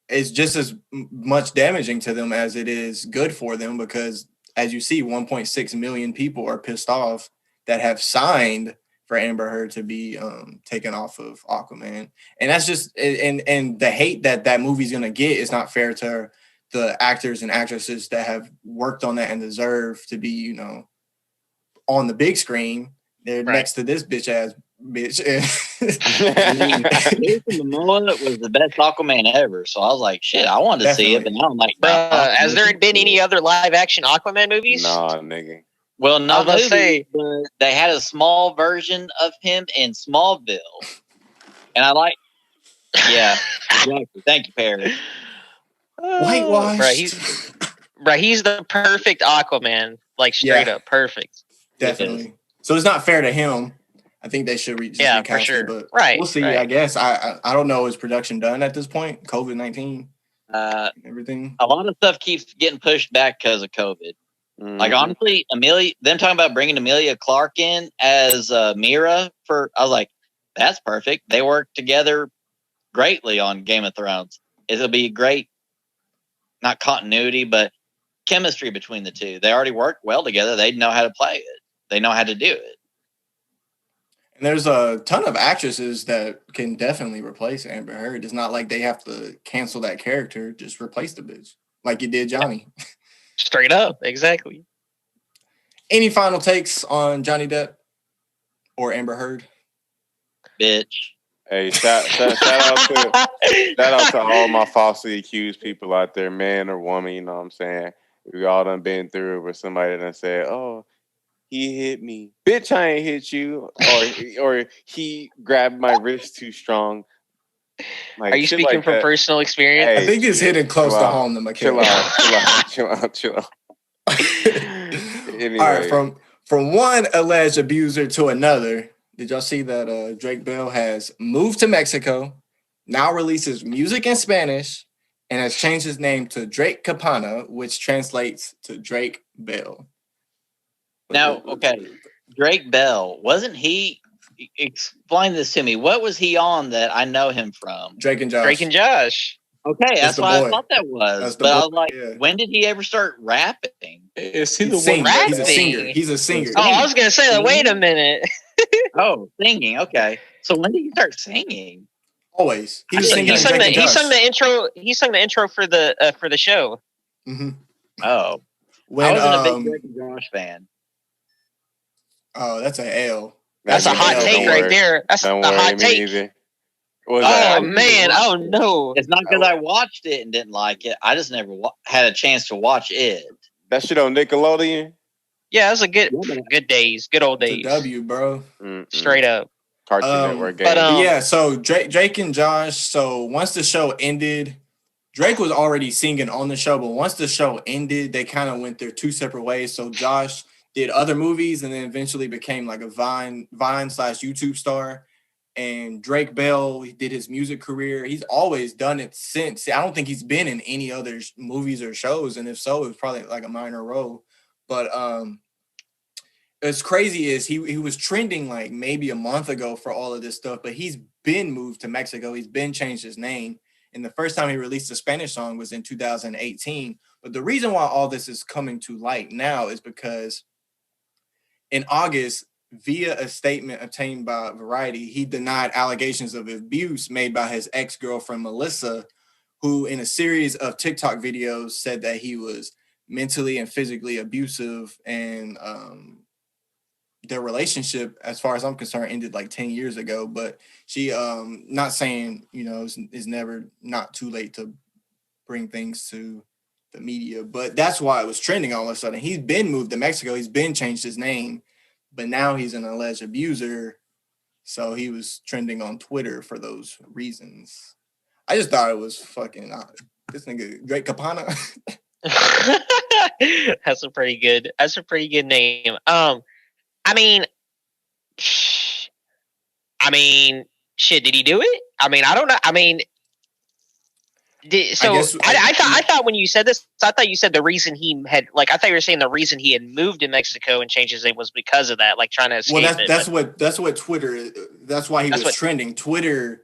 S1: it's just as much damaging to them as it is good for them, because as you see, 1.6 million people are pissed off that have signed for Amber Heard to be taken off of Aquaman. And that's just, and the hate that movie's going to get is not fair to the actors and actresses that have worked on that and deserve to be, on the big screen. They're next to this bitch.
S4: I mean, Jason Momoa was the best Aquaman ever, so I was like, shit, I wanted to see it, but now I'm like,
S3: has there been any other live action Aquaman movies?
S2: Nah, nigga.
S4: Well, not movies, but they had a small version of him in Smallville, and I like. Yeah, exactly. Thank you, Perry.
S1: Whitewashed.
S3: He's the perfect Aquaman, like straight up perfect.
S1: Definitely. So it's not fair to him. I think they should recast
S3: for sure.
S1: it, but
S3: we'll
S1: see. I guess I don't know. Is production done at this point? COVID-19, everything.
S4: A lot of stuff keeps getting pushed back because of COVID. Like honestly, them talking about bringing Emilia Clarke in as Mira I was like, that's perfect. They work together greatly on Game of Thrones. It'll be great, not continuity, but chemistry between the two. They already work well together. They know how to play it. They know how to do it.
S1: And there's a ton of actresses that can definitely replace Amber Heard. It's not like they have to cancel that character. Just replace the bitch like you did Johnny.
S3: Straight up. Exactly.
S1: Any final takes on Johnny Depp or Amber Heard?
S4: Bitch.
S2: Hey, shout out to all my falsely accused people out there, man or woman, you know what I'm saying? We all done been through it where somebody done said, oh, he hit me. Bitch, I ain't hit you. Or he grabbed my wrist too strong.
S3: Like, are you speaking from personal experience?
S1: Hey, I think it's hitting close to home, the
S2: chill out. Anyway.
S1: All right, from one alleged abuser to another, did y'all see that Drake Bell has moved to Mexico, now releases music in Spanish, and has changed his name to Drake Campana, which translates to Drake Bell.
S4: Now, okay, Drake Bell, wasn't he? Explain this to me. What was he on that I know him from?
S1: Drake and Josh.
S4: Okay, that's what I thought that was. But I was like, when did he ever start rapping?
S5: Is he the
S1: one
S3: rapping?
S1: He's a singer.
S3: Oh, I was going to say, like, wait a minute.
S4: Oh, singing. Okay. So when did he start singing?
S1: Always.
S3: He sung the intro for the show.
S1: Mm-hmm.
S4: Oh. I wasn't a big Drake and Josh fan.
S1: Oh, that's an L.
S3: That's a hot take right there. That's a hot take. Oh man! Oh no!
S4: It's not because I watched it and didn't like it. I just never had a chance to watch it.
S2: That shit on Nickelodeon.
S3: Yeah, that's a good days, good old days.
S1: It's a W, bro.
S3: Straight up.
S2: Cartoon Network game.
S1: But yeah, so Drake and Josh. So once the show ended, Drake was already singing on the show, but once the show ended, they kind of went their two separate ways. So Josh did other movies and then eventually became like a Vine / YouTube star. And Drake Bell, he did his music career. He's always done it since. I don't think he's been in any other movies or shows. And if so, it was probably like a minor role. But it's crazy is he was trending like maybe a month ago for all of this stuff, but he's been moved to Mexico. He's been changed his name. And the first time he released a Spanish song was in 2018. But the reason why all this is coming to light now is because in August, via a statement obtained by Variety, he denied allegations of abuse made by his ex-girlfriend Melissa, who in a series of TikTok videos said that he was mentally and physically abusive, and their relationship, as far as I'm concerned, ended like 10 years ago. But she, not saying, is never not too late to bring things to the media, but that's why it was trending all of a sudden. He's been moved to Mexico. He's been changed his name, but now he's an alleged abuser. So he was trending on Twitter for those reasons. I just thought it was fucking this nigga Drake Campana.
S3: That's a pretty good name. I mean, shit. Did he do it? I mean, I don't know. I mean, I thought when you said this, I thought you said the reason he had, like, I thought you were saying the reason he had moved to Mexico and changed his name was because of that, like trying to escape.
S1: Well, that's what Twitter. That's why he was trending. Twitter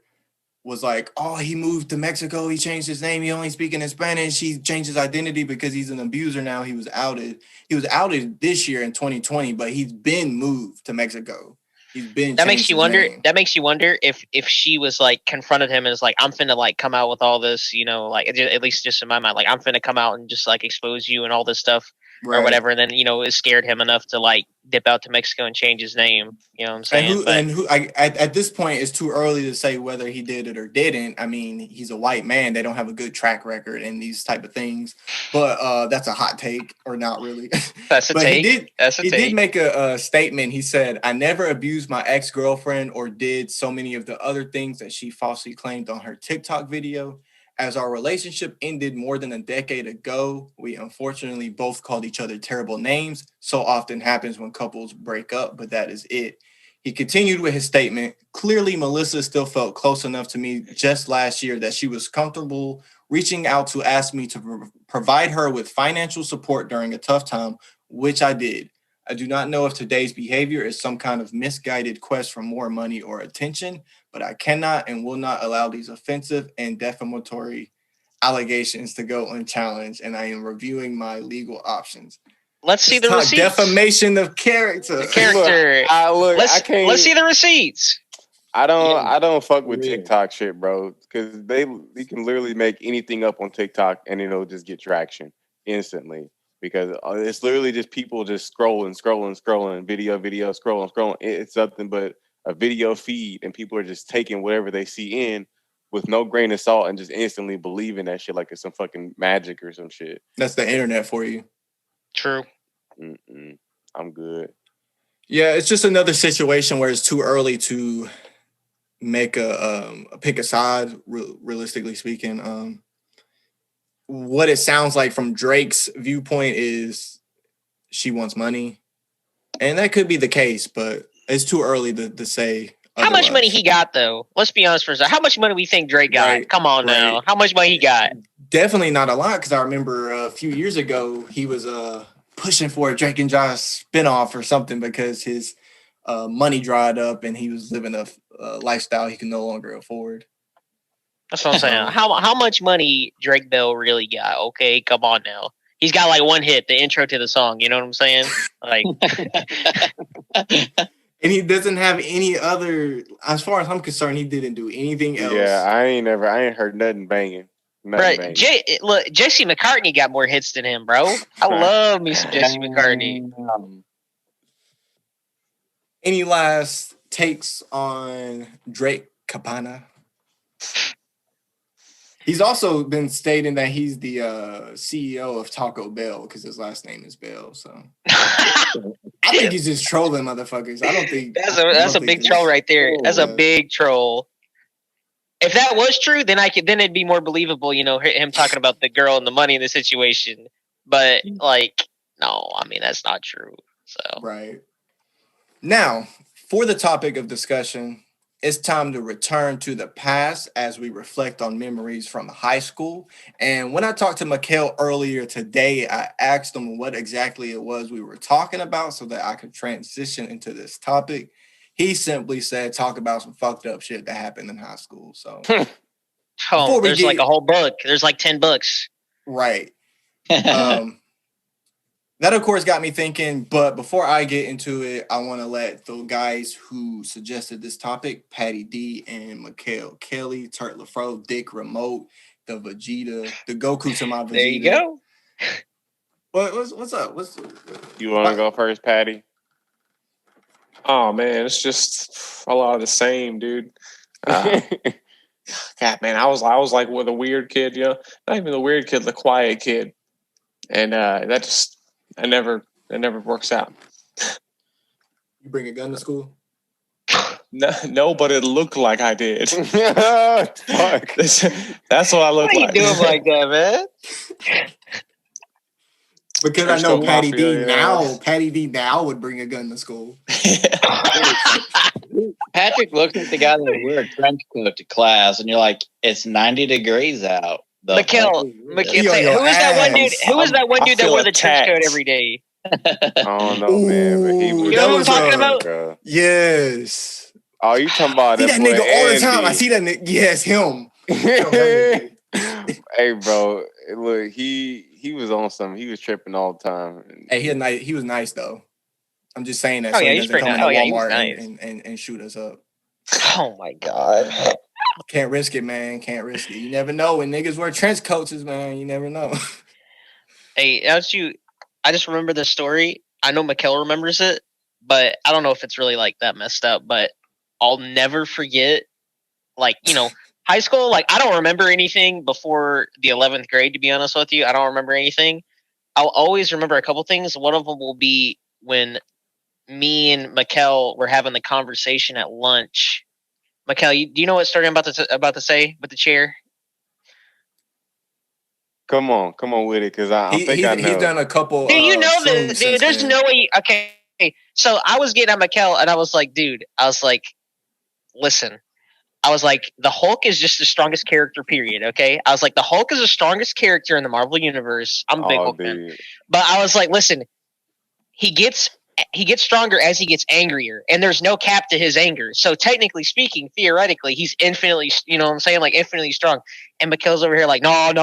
S1: was like, oh, he moved to Mexico. He changed his name. He only speaking in Spanish. He changed his identity because he's an abuser now. He was outed. He was outed this year in 2020, but he's been moved to Mexico. He's been.
S3: That makes you wonder. That makes you wonder if she was like confronted him and was like, I'm finna like come out with all this, like at least just in my mind, like I'm finna come out and just like expose you and all this stuff. Right. Or whatever, and then it scared him enough to like dip out to Mexico and change his name. You know what I'm saying?
S1: At this point, it's too early to say whether he did it or didn't. I mean, he's a white man; they don't have a good track record in these type of things. But that's a hot take, or not really.
S3: That's a take.
S1: He did make a statement. He said, "I never abused my ex-girlfriend or did so many of the other things that she falsely claimed on her TikTok video. As our relationship ended more than a decade ago, we unfortunately both called each other terrible names. So often happens when couples break up, but that is it." He continued with his statement. Clearly, Melissa still felt close enough to me just last year that she was comfortable reaching out to ask me to provide her with financial support during a tough time, which I did. I do not know if today's behavior is some kind of misguided quest for more money or attention, but I cannot and will not allow these offensive and defamatory allegations to go unchallenged, and I am reviewing my legal options.
S3: Let's see the receipts.
S1: Defamation of character.
S3: The character. Let's see the receipts.
S2: I don't fuck with TikTok shit, bro, because you can literally make anything up on TikTok and it'll just get traction instantly. Because it's literally just people just scrolling, video, scrolling. It's nothing but a video feed, and people are just taking whatever they see in with no grain of salt and just instantly believing that shit like it's some fucking magic or some shit.
S1: That's the internet for you.
S3: True.
S2: I'm good.
S1: Yeah, it's just another situation where it's too early to make a pick a side, realistically speaking. What it sounds like from Drake's viewpoint is she wants money, and that could be the case, but it's too early to say.
S3: How much money he got, though? Let's be honest for a second. How much money we think Drake got? Right, come on now. How much money he got?
S1: Definitely not a lot, because I remember a few years ago he was pushing for a Drake and Josh spinoff or something because his money dried up and he was living a lifestyle he can no longer afford.
S3: That's what I'm saying. How much money Drake Bell really got? Okay, come on now. He's got like one hit, the intro to the song. You know what I'm saying? Like,
S1: and he doesn't have any other. As far as I'm concerned, he didn't do anything else.
S2: Yeah, I ain't heard nothing banging.
S3: Right, Jesse McCartney got more hits than him, bro. I love me some Jesse McCartney.
S1: Any last takes on Drake Campana? He's also been stating that he's the CEO of Taco Bell because his last name is Bell. So I think he's just trolling motherfuckers. I don't think
S3: that's a big troll right there. That's a big troll. If that was true, then it'd be more believable. Him talking about the girl and the money in the situation. But no, I mean that's not true. So
S1: right now, for the topic of discussion, it's time to return to the past as we reflect on memories from high school. And when I talked to Mikhail earlier today, I asked him what exactly it was we were talking about so that I could transition into this topic. He simply said, talk about some fucked up shit that happened in high school. So
S3: there's like a whole book. There's like 10 books.
S1: Right. Now, That, of course, got me thinking. But before I get into it, I want to let the guys who suggested this topic, Patty D and Mikhail Kelly, Turt LaFro, Dick Remote, the Vegeta, the Goku to my Vegeta.
S3: There you go.
S1: What's up?
S2: You want to go first, Patty?
S5: Oh man, it's just a lot of the same, dude. God, man, I was like with a weird kid, you know, not even the weird kid, the quiet kid, and that never works out.
S1: You bring a gun to school?
S5: No, but it looked like I did.
S2: Fuck.
S5: That's what I look
S3: Why
S5: like.
S3: you doing like that, man?
S1: Because I know Patty D now. Patty D now would bring a gun to school.
S4: Patrick looks at the guy that wear a trench coat to class, and you're like, "It's 90 degrees out."
S3: Mikhail, who is that one dude? Who is that one dude that wore the trench coat every day?
S2: I don't know, man. But he was,
S3: you know what I'm talking about?
S2: Bro.
S1: Yes.
S2: Oh, you talking about
S1: see that
S2: boy
S1: nigga all
S2: Andy.
S1: the time. I see that nigga. Yes, him.
S2: Hey, bro. Look, he was on some. He was tripping all the time.
S1: Hey, he was nice though. I'm just saying that.
S3: Oh
S1: so
S3: yeah,
S1: he
S3: he's
S1: doesn't
S3: pretty
S1: come
S3: nice.
S1: into
S3: Oh yeah,
S1: Walmart
S3: he was nice.
S1: and shoot us up.
S3: Oh my god.
S1: Can't risk it, man. Can't risk it. You never know when niggas wear trench coats, man. You never know.
S3: Hey, I just remember this story. I know Mikhail remembers it, but I don't know if it's really like that messed up. But I'll never forget, like, you know, high school. Like, I don't remember anything before the 11th grade. To be honest with you, I don't remember anything. I'll always remember a couple things. One of them will be when me and Mikhail were having the conversation at lunch. Mikhail, do you know what story I'm about to say with the chair?
S2: Come on with it, because I think I know.
S1: He's done a couple.
S3: Dude, you know this, dude. There's no way. Okay, so I was getting at Mikhail, and I was like, dude, listen. I was like, the Hulk is just the strongest character, period, okay? I was like, the Hulk is the strongest character in the Marvel Universe. I'm a big Hulk fan. But I was like, listen, he gets stronger as he gets angrier, and there's no cap to his anger. So technically speaking, theoretically, he's infinitely, you know what I'm saying, like infinitely strong. And Mikhail's over here like, no.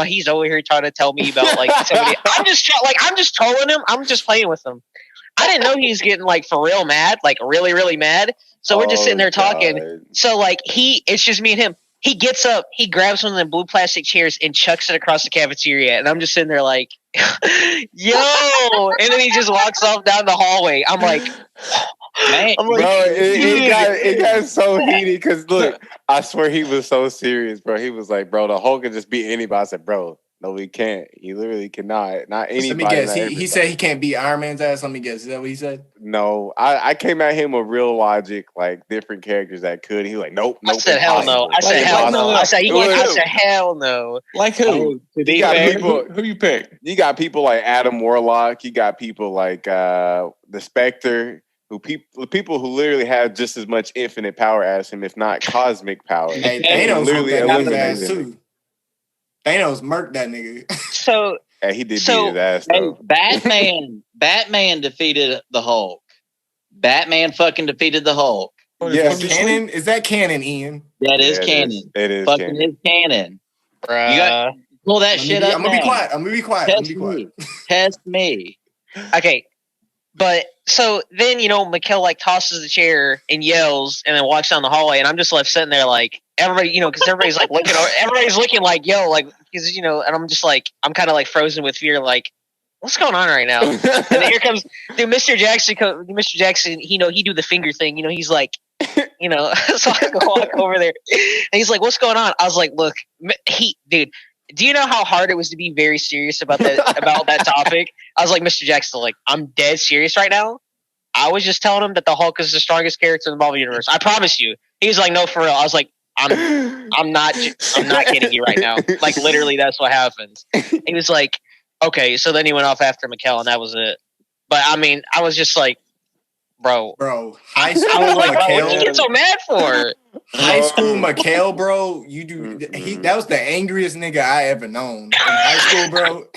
S3: He's over here trying to tell me about like somebody. I'm just trolling him. I'm just playing with him. I didn't know he was getting like for real mad, like really, really mad. So we're just sitting there talking. So like it's just me and him. He gets up, he grabs one of the blue plastic chairs and chucks it across the cafeteria. And I'm just sitting there like, yo. And then he just walks off down the hallway. I'm like,
S4: man,
S2: bro, it got so heated because look, I swear he was so serious, bro. He was like, bro, the Hulk can just beat anybody. I said, bro, no, he can't. He literally cannot. Not anybody.
S1: Let me guess. He said he can't beat Iron Man's ass. Let me guess. Is that what he said?
S2: No, I came at him with real logic, like different characters that could. He was like, nope.
S3: I said hell no. I said hell no. I said hell no.
S5: Like who?
S2: You got people.
S5: Who you pick?
S2: You got people like Adam Warlock. You got people like the Spectre. People who literally have just as much infinite power as him, if not cosmic power.
S1: Hey, Thanos literally eliminated his ass too. Thanos murked that nigga.
S2: So yeah, he did beat his ass though.
S4: Batman defeated the Hulk. Batman fucking defeated the Hulk.
S1: Yeah, canon. Is that canon, Ian?
S4: That is canon.
S2: It is
S4: fucking
S2: canon.
S4: Is canon.
S3: Bruh.
S4: You got to pull that shit up.
S1: I'm gonna be quiet.
S4: Test me.
S3: Okay. But so then, you know, Mikhail like tosses the chair and yells and then walks down the hallway, and I'm just left sitting there like everybody, you know, because everybody's like looking, everybody's looking like, yo, like, because, you know, and I'm just like, I'm kind of like frozen with fear, like, what's going on right now? And then here comes Mr. Jackson. Mr. Jackson, he do the finger thing, you know, he's like, you know, so I go walk over there, and he's like, what's going on? I was like, look, dude. Do you know how hard it was to be very serious about that topic? I was like, Mr. Jackson, like, I'm dead serious right now. I was just telling him that the Hulk is the strongest character in the Marvel Universe. I promise you. He was like, no, for real. I was like, I'm not kidding you right now. Like, literally, that's what happens. He was like, okay. So then he went off after Mikhail, and that was it. But I mean, I was just like, bro,
S1: high school.
S3: I was like,
S1: Mikhail,
S3: what did you get so mad for?
S1: High school Mikhail, bro. You do. That was the angriest nigga I ever known in high school, bro.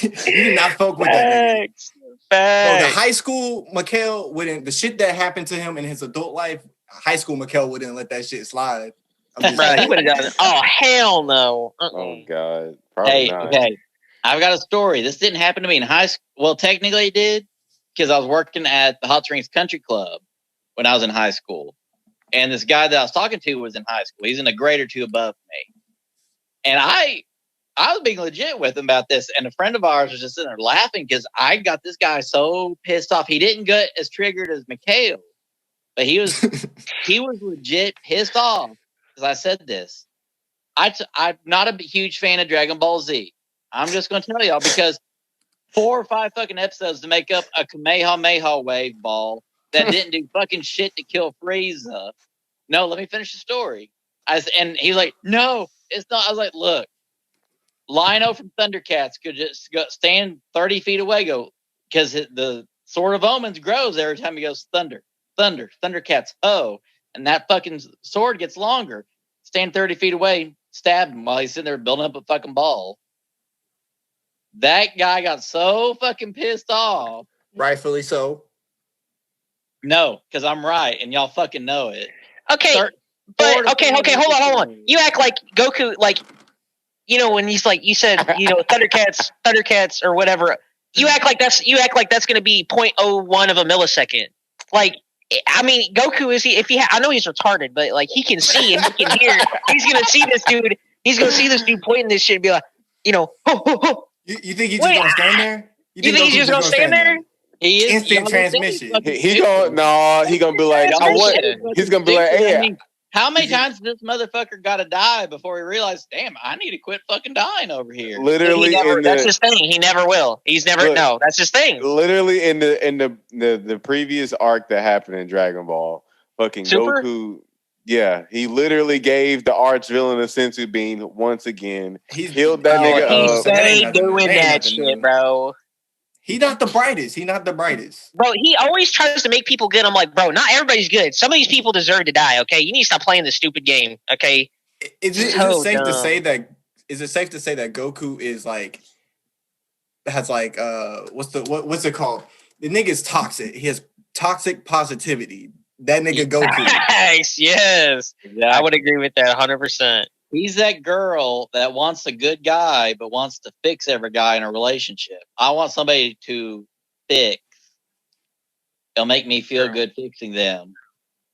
S1: You did not fuck with that nigga. Bro, the high school Mikhail wouldn't. The shit that happened to him in his adult life, high school Mikhail wouldn't let that shit slide.
S3: Bro, he would have done it. Oh hell no!
S2: Oh god. Probably not.
S4: Okay. I've got a story. This didn't happen to me in high school. Well, technically it did because I was working at the Hot Springs Country Club when I was in high school. And this guy that I was talking to was in high school. He's in a grade or two above me. And I was being legit with him about this. And a friend of ours was just sitting there laughing because I got this guy so pissed off. He didn't get as triggered as Mikhail, but he was legit pissed off because I said this. I'm not a huge fan of Dragon Ball Z. I'm just going to tell y'all because 4 or 5 fucking episodes to make up a Kamehameha wave ball that didn't do fucking shit to kill Frieza. No, let me finish the story. And he was like, no, it's not. I was like, look, Lino from Thundercats could just stand 30 feet away, because the Sword of Omens grows every time he goes thunder, Thundercats, ho. And that fucking sword gets longer. Stand 30 feet away, stab him while he's sitting there building up a fucking ball. That guy got so fucking pissed off.
S1: Rightfully so.
S4: No, because I'm right, and y'all fucking know it.
S3: Okay, hold on. You act like Goku, like, you know, when he's like, you said, you know, Thundercats or whatever. You act like that's going to be 0.01 of a millisecond. Like, I mean, Goku I know he's retarded, but like he can see and he can hear. He's gonna see this dude. He's gonna see this dude pointing this shit and be like, you know, ho ho ho.
S1: You think he's just gonna stand there?
S3: You think he's just gonna stand there?
S4: He is
S1: instant transmission.
S2: He gonna be like, he's gonna be like, hey.
S4: How many times does this motherfucker got to die before he realized, damn, I need to quit fucking dying over here?
S2: Literally,
S3: that's his thing. He never will. He's never. No, that's his thing.
S2: Literally, in the previous arc that happened in Dragon Ball, fucking
S3: Super?
S2: Goku. Yeah, he literally gave the arch villain a sensu bean once again. He's healed that nigga
S3: up. He's doing that shit, bro.
S1: He's not the brightest.
S3: Bro, he always tries to make people good. I'm like, bro, not everybody's good. Some of these people deserve to die, okay? You need to stop playing this stupid game, okay?
S1: Is it safe to say that Goku is like has like what's it called? The nigga's toxic. He has toxic positivity. That nigga Goku.
S3: Yes. Exactly. I would agree with that 100%.
S4: He's that girl that wants a good guy, but wants to fix every guy in a relationship. I want somebody to fix. They'll make me feel good fixing them.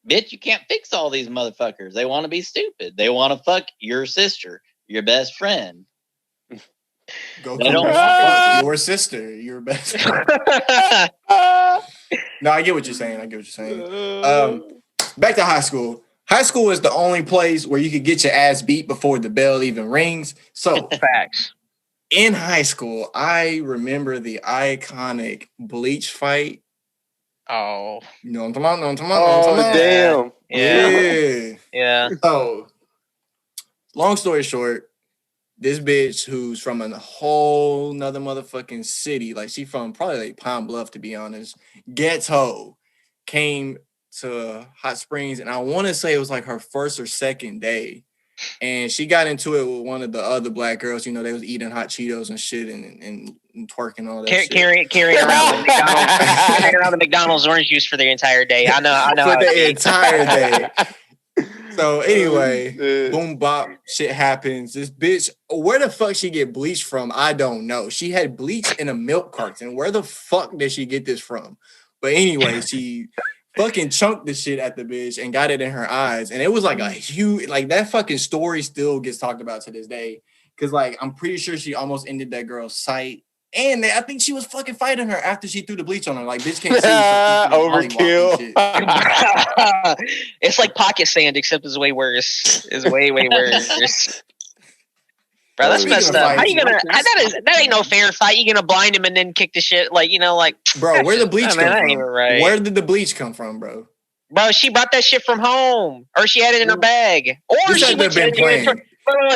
S4: Bitch, you can't fix all these motherfuckers. They want to be stupid. They want to fuck your sister, your best friend.
S1: Goku, they don't want your sister, your best friend. No, I get what you're saying. Back to high school. High school is the only place where you could get your ass beat before the bell even rings. So,
S3: facts.
S1: In high school, I remember the iconic bleach fight.
S3: Oh.
S1: You know what I'm talking about?
S2: Damn.
S3: Yeah.
S1: So, long story short, this bitch who's from a whole nother motherfucking city, like she from probably like Pine Bluff, to be honest, ghetto, came to Hot Springs, and I want to say it was like her first or second day, and she got into it with one of the other black girls. You know, they was eating hot Cheetos and shit and twerking all that shit.
S3: Carrying around the McDonald's orange juice for the entire day. I know.
S1: For the entire day. So anyway, boom bop, shit happens. This bitch, where the fuck she get bleach from? I don't know. She had bleach in a milk carton. Where the fuck did she get this from? But anyway, she fucking chunked the shit at the bitch and got it in her eyes. And it was like a huge, like that fucking story still gets talked about to this day. Cause like, I'm pretty sure she almost ended that girl's sight. And I think she was fucking fighting her after she threw the bleach on her. Like, bitch can't see.
S2: Overkill.
S3: It's like pocket sand, except it's way worse. It's way worse. Bro, that's messed up. How you gonna? That ain't no fair fight. You gonna blind him and then kick the shit? Like, you know, like.
S1: Bro, where the bleach come from?
S3: Right.
S1: Where did the bleach come from, bro?
S3: Bro, she brought that shit from home, or she had it in her bag, or
S1: this
S3: she went to the janitor's.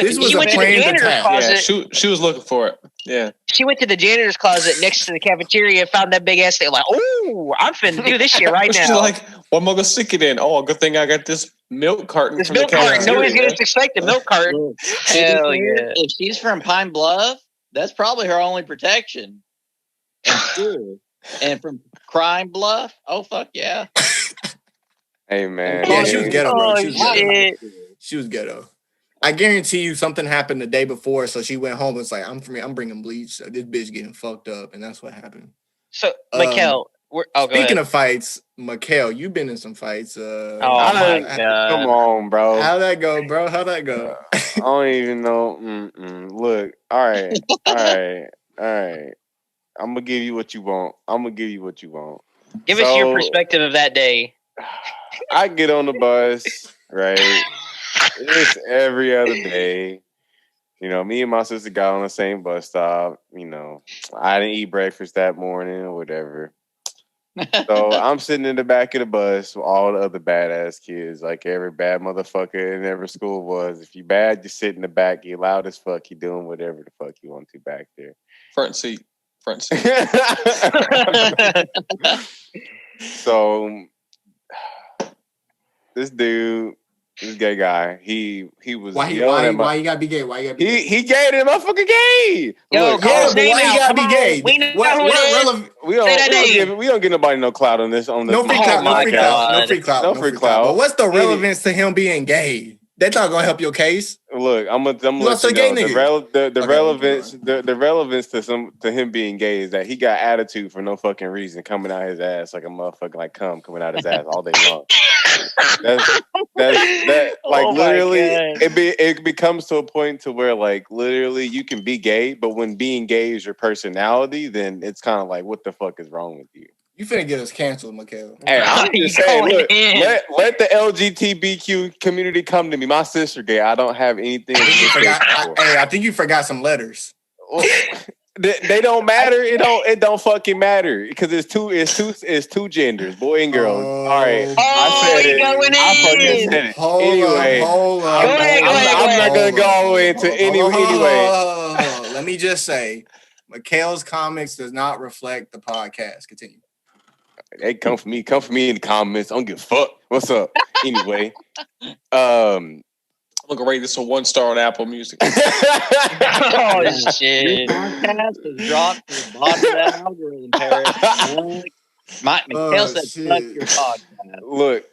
S1: This was a planned attack.
S3: Closet.
S5: Yeah, she was looking for it. Yeah.
S3: She went to the janitor's closet next to the cafeteria and found that big ass thing. Like, oh, I'm finna do this shit right now.
S5: She's like, what am I gonna stick it in? Oh, good thing I got this milk carton.
S3: This milk carton. Nobody's gonna expect the milk carton. Hell yeah.
S4: If she's from Pine Bluff, that's probably her only protection. And from Crime Bluff, oh fuck yeah.
S2: Hey man.
S1: Yeah, she was ghetto, bro. She was ghetto.
S3: Shit.
S1: She was ghetto. I guarantee you something happened the day before, so she went home and was like, I'm bringing bleach. So this bitch getting fucked up, and that's what happened.
S3: So, Mikkel, go
S1: speaking
S3: ahead.
S1: of fights, Mikkel, you've been in some fights.
S3: Oh my god!
S2: Come on, bro.
S1: How'd that go, bro? How'd that go?
S2: I don't even know. Look, all right. I'm gonna give you what you want.
S3: Give us your perspective of that day.
S2: I get on the bus, right? It's every other day. You know, me and my sister got on the same bus stop. You know, I didn't eat breakfast that morning or whatever. So I'm sitting in the back of the bus with all the other badass kids, like every bad motherfucker in every school was. If you bad, you sit in the back. You loud as fuck. You doing whatever the fuck you want to back there.
S5: Front seat.
S2: So this dude, this gay guy, he was
S1: why you gotta be gay?
S2: He gay, that motherfucker gay.
S3: Yo,
S2: Look,
S3: call his name
S1: why you
S3: out.
S1: gotta
S3: Come
S1: be gay?
S3: on. We know who it is.
S2: We don't give nobody no clout on this.
S1: No free clout.
S2: No free clout.
S1: But what's the relevance to him being gay? That's not gonna help your case.
S2: Look, I'm gonna let you know the relevance to him being gay is that he got attitude for no fucking reason coming out his ass like a motherfucker like cum coming out his ass all day long. That's like literally it becomes to a point to where like literally you can be gay, but when being gay is your personality, then it's kind of like what the fuck is wrong with you?
S1: You finna get us canceled, Mikhail.
S2: Hey, I'm just saying, look, let the LGBTQ community come to me. My sister gay. I don't have anything.
S1: I think you forgot some letters.
S2: They don't matter. It don't fucking matter because it's two genders, boy and girl. All right, I said it. I fucking said it.
S1: Hold up.
S2: I'm not gonna go all the way into anyway.
S1: Let me just say, Mikhail's comics does not reflect the podcast. Continue.
S2: Hey, come for me in the comments. I don't give a fuck. What's up? Anyway,
S5: I'm gonna rate this a 1 star on Apple Music.
S3: Oh shit! Podcast has dropped to the bottom of that algorithm, Paris. Mikhail said, "Fuck your podcast."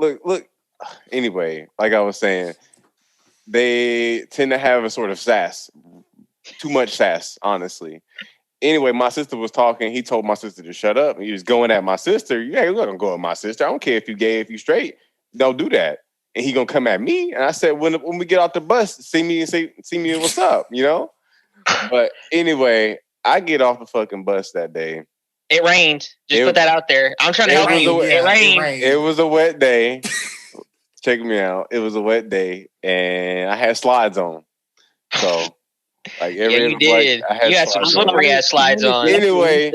S2: Look. Anyway, like I was saying, they tend to have a sort of sass, too much sass, honestly. Anyway, my sister was talking. He told my sister to shut up. He was going at my sister. Yeah, you're not gonna go at my sister. I don't care if you gay, if you straight. Don't do that. And he gonna come at me. And I said, when we get off the bus, see me and what's up, you know? But anyway, I get off the fucking bus that day.
S3: It rained. Put that out there. I'm trying to help you. It rained.
S2: It was a wet day. Check me out. It was a wet day, and I had slides on. So. Like
S3: you did.
S2: Like,
S3: you had some slippery ass slides on.
S2: Anyway,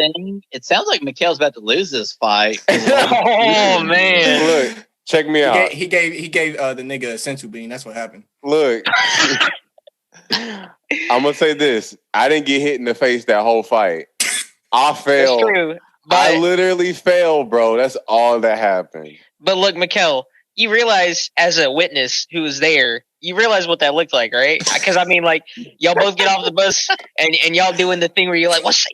S4: it sounds like Mikhail's about to lose this fight.
S3: Oh man!
S2: Look, check me out.
S1: He gave the nigga a sensu bean. That's what happened.
S2: Look, I'm gonna say this. I didn't get hit in the face that whole fight. I failed.
S3: That's true.
S2: I literally failed, bro. That's all that happened.
S3: But look, Mikhail, you realize as a witness who was there. You realize what that looked like, right? Because I mean, like, y'all both get off the bus and y'all doing the thing where you're like, what's that?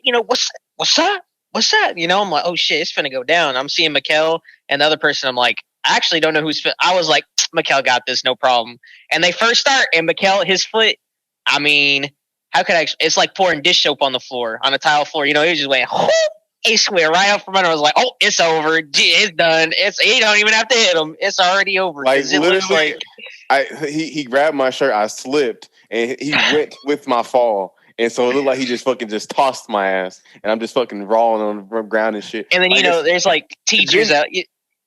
S3: You know, I'm like, oh shit, it's finna go down. I'm seeing Mikhail and the other person. I'm like, I actually don't know who's. I was like, Mikhail got this, no problem. And they first start, and Mikhail, his foot. I mean, how could I? It's like pouring dish soap on the floor, on a tile floor. You know, he was just went. He swear right up from under. I was like, oh, it's over. It's done. He don't even have to hit him. It's already over.
S2: Like
S3: it looks like.
S2: He grabbed my shirt. I slipped, and he went with my fall. And so it looked like he just tossed my ass, and I'm just fucking rolling on the ground and shit.
S3: And then there's like teachers out.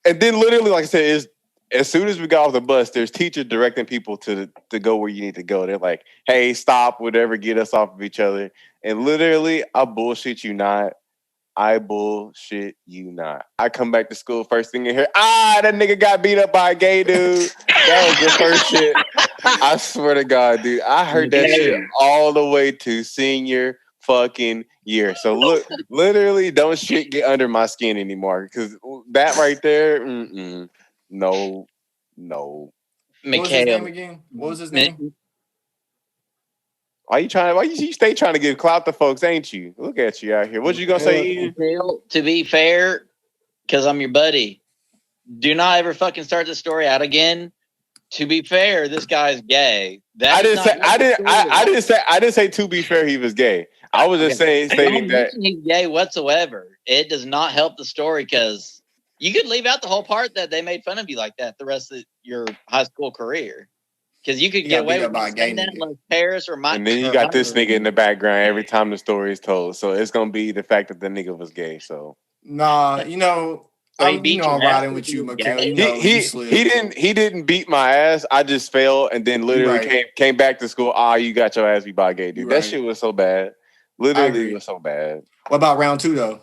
S2: And then literally, like I said, as soon as we got off the bus, there's teachers directing people to go where you need to go. They're like, "Hey, stop! Whatever, get us off of each other." And literally, I bullshit you not. I come back to school first thing in here. That nigga got beat up by a gay dude. That was the first shit. I swear to God, dude. I heard that shit all the way to senior fucking year. So look, literally, don't shit get under my skin anymore. Because that right there, no.
S1: What was his name again? What was his name?
S2: Why you stay trying to give clout to folks, ain't you? Look at you out here. What you gonna say, Ian?
S4: To be fair, because I'm your buddy, do not ever fucking start the story out again. To be fair, this guy's gay.
S2: I didn't say to be fair he was gay. I was just stating that
S4: he's gay whatsoever. It does not help the story because you could leave out the whole part that they made fun of you like that the rest of your high school career. Because you could get away with saying that like Paris or Mike.
S2: And then you got this nigga in the background every time the story is told. So it's gonna be the fact that the nigga was gay. So
S1: nah, I'm riding with you, Mikhail.
S2: He didn't beat my ass. I just fell and then literally came back to school. You got your ass beat by a gay dude. That shit was so bad. Literally, it was so bad.
S1: What about round 2 though?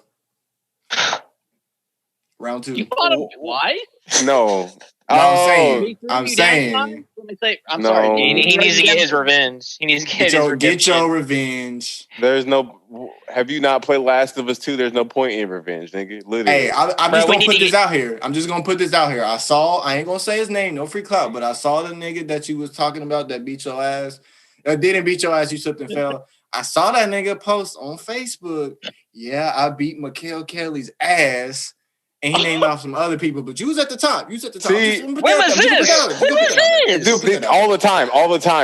S1: Round 2.
S4: You fought him twice?
S2: No.
S1: I'm saying.
S4: I'm sorry.
S3: He needs to get his revenge. He needs to
S1: get your revenge.
S2: There's no. Have you not played Last of Us 2? There's no point in revenge, nigga. Literally.
S1: Hey, I'm just gonna put this out here. I ain't gonna say his name, no free clout, but I saw the nigga that you was talking about that beat your ass. That didn't beat your ass. You slipped and fell. I saw that nigga post on Facebook. Yeah, I beat Mikhail Kelly's ass. And he named off some other people, but you was at the top.
S2: See,
S3: when was this?
S2: Dude, all the time.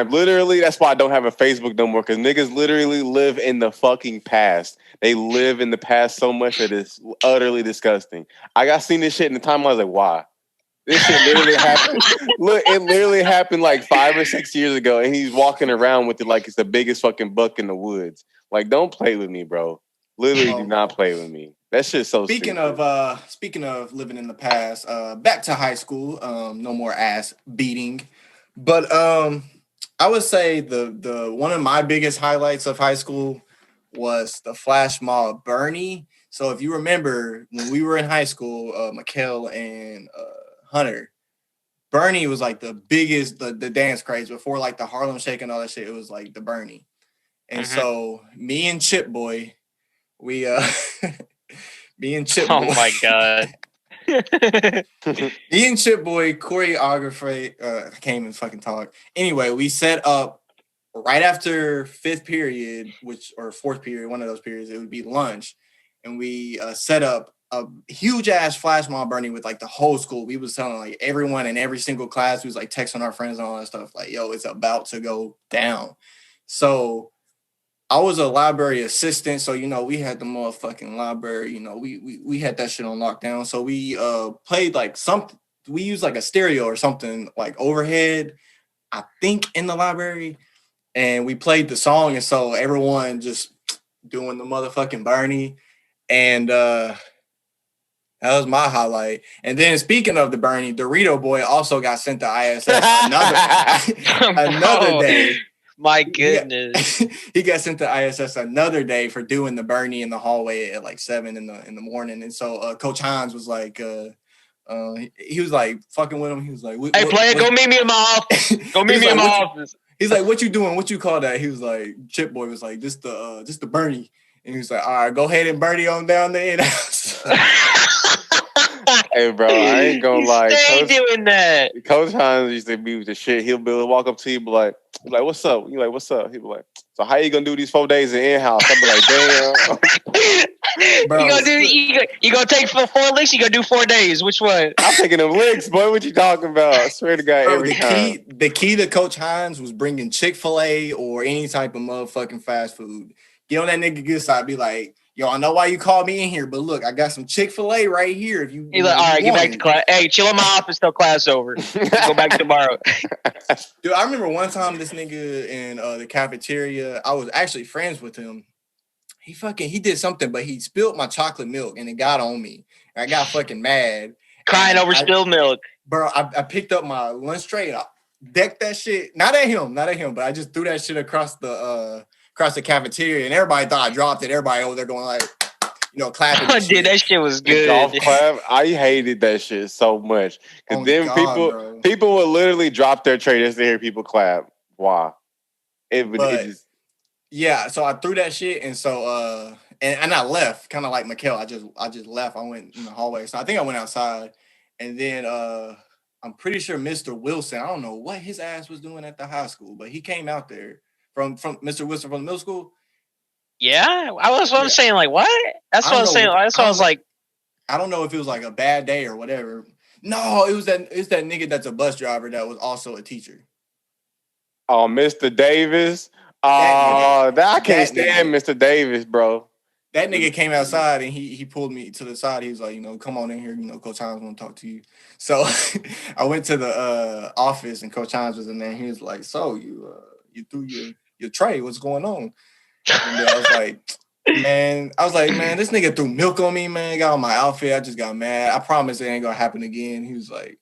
S2: Literally, that's why I don't have a Facebook no more, because niggas literally live in the fucking past. They live in the past so much that it's utterly disgusting. I got seen this shit in the timeline. I was like, why? This shit literally happened. Look, it literally happened like 5 or 6 years ago, and he's walking around with it like it's the biggest fucking buck in the woods. Like, don't play with me, bro. Literally, do not play with me. That shit's so
S1: speaking
S2: stupid.
S1: Speaking of living in the past, back to high school. No more ass beating. But I would say the one of my biggest highlights of high school was the flash mob Bernie. So if you remember when we were in high school, Mikhail and Hunter, Bernie was like the biggest the dance craze before like the Harlem Shake and all that shit. It was like the Bernie. And so me and Chip Boy, we me and Chip Boy.
S3: Oh my god.
S1: Me and Chip Boy, choreographer, I can't even fucking talk. Anyway, we set up right after 5th period, or 4th period, one of those periods, it would be lunch. And we set up a huge ass flash mob burning with like the whole school. We was telling like everyone in every single class, we was like texting our friends and all that stuff. Like, yo, it's about to go down. So I was a library assistant, so we had the motherfucking library. We had that shit on lockdown. So we played like something. We used like a stereo or something like overhead, I think, in the library, and we played the song. And so everyone just doing the motherfucking Bernie, and that was my highlight. And then speaking of the Bernie, Dorito Boy also got sent to ISS another day.
S3: My goodness.
S1: He got sent to ISS another day for doing the Bernie in the hallway at like 7 in the morning. And so Coach Hines was like, he was like fucking with him. He was like,
S3: "Hey, player, go meet me in my office. Go meet me in my office."
S1: He's like, "What you doing? What you call that?" He was like, Chip Boy was like, "Just the Bernie." And he was like, "All right, go ahead and Bernie on down the in-house."
S2: Hey, bro, I ain't gonna lie.
S3: Stay doing that.
S2: Coach Hines used to be with the shit. He'll walk up to you, be like, "What's up?" You like, "What's up?" He'll be like, "So how you gonna do these 4 days in in-house?" I'll be like, "Damn."
S3: Bro, you gonna take 4 licks? You gonna do 4 days? Which one?
S2: I'm taking them licks, boy. What you talking about? I swear to God,
S1: bro, the key to Coach Hines was bringing Chick-fil-A or any type of motherfucking fast food. Get on that nigga good side. Be like, "Yo, I know why you called me in here, but look, I got some Chick-fil-A right here. If you,
S3: he's like, all right, get back to class. Hey, chill in my office till class over. Go back tomorrow."
S1: Dude, I remember one time this nigga in the cafeteria, I was actually friends with him. He did something, but he spilled my chocolate milk and it got on me. I got fucking mad.
S3: Crying over spilled milk.
S1: Bro, I picked up my lunch tray and I decked that shit. Not at him, but I just threw that shit across the cafeteria, and everybody thought I dropped it. Everybody over there going like, clapping.
S3: Oh, dude, that shit was good.
S2: Golf clap. I hated that shit so much. Because people would literally drop their tray just to hear people clap. Why?
S1: Yeah, so I threw that shit, and so and I left, kind of like Mikhail. I just left. I went in the hallway. So I think I went outside, and then I'm pretty sure Mr. Wilson, I don't know what his ass was doing at the high school, but he came out there from Mr. Wilson from the middle school.
S3: Yeah, I'm saying, like, what? That's what I was saying. That's what I was like.
S1: I don't know if it was like a bad day or whatever. No, it's that nigga that's a bus driver that was also a teacher.
S2: Oh, Mr. Davis.
S1: That
S2: I can't stand Mr. Davis, bro.
S1: That nigga came outside and he pulled me to the side. He was like, come on in here. Coach Hines want to talk to you. So I went to the office and Coach Hines was in there. He was like, so you threw your tray. What's going on? And then I was like, man, this nigga threw milk on me, man. Got on my outfit. I just got mad. I promise it ain't gonna happen again. He was like,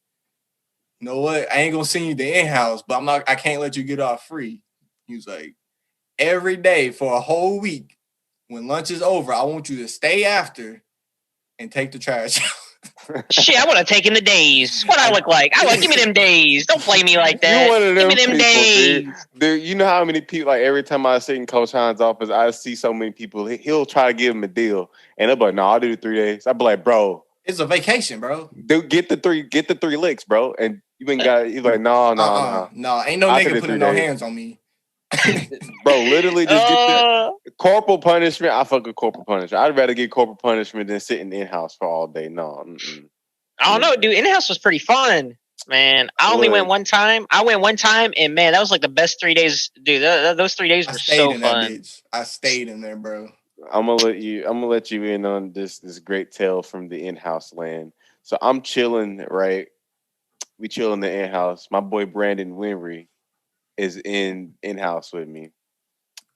S1: you know what? I ain't gonna send you the in-house, but I can't let you get off free. He was like, every day for a whole week, when lunch is over, I want you to stay after and take the trash out.
S3: Shit, I would have taken the days. What I look like? Give me them days. Don't play me like that.
S2: You one of them
S3: give me them
S2: people,
S3: days.
S2: dude. You know how many people, like every time I sit in Coach Hines' office, I see so many people, he'll try to give them a deal. And they'll be like, no, I'll do 3 days. I'll be like, bro.
S1: It's a vacation, bro.
S2: Dude, get the three licks, bro. And you've like, no.
S1: No, ain't no nigga putting no hands on me.
S2: Bro, literally just get the corporal punishment. I fuck with corporal punishment. I'd rather get corporal punishment than sit in the in-house for all day. No.
S3: I don't know, dude. In-house was pretty fun, man. I only went one time. I went one time, and man, that was like the best 3 days, dude. Those 3 days were so fun.
S1: I stayed in there, bro.
S2: I'm gonna let you in on this great tale from the in-house land. So I'm chilling, right? We chill in the in-house. My boy Brandon Winry is in-house with me.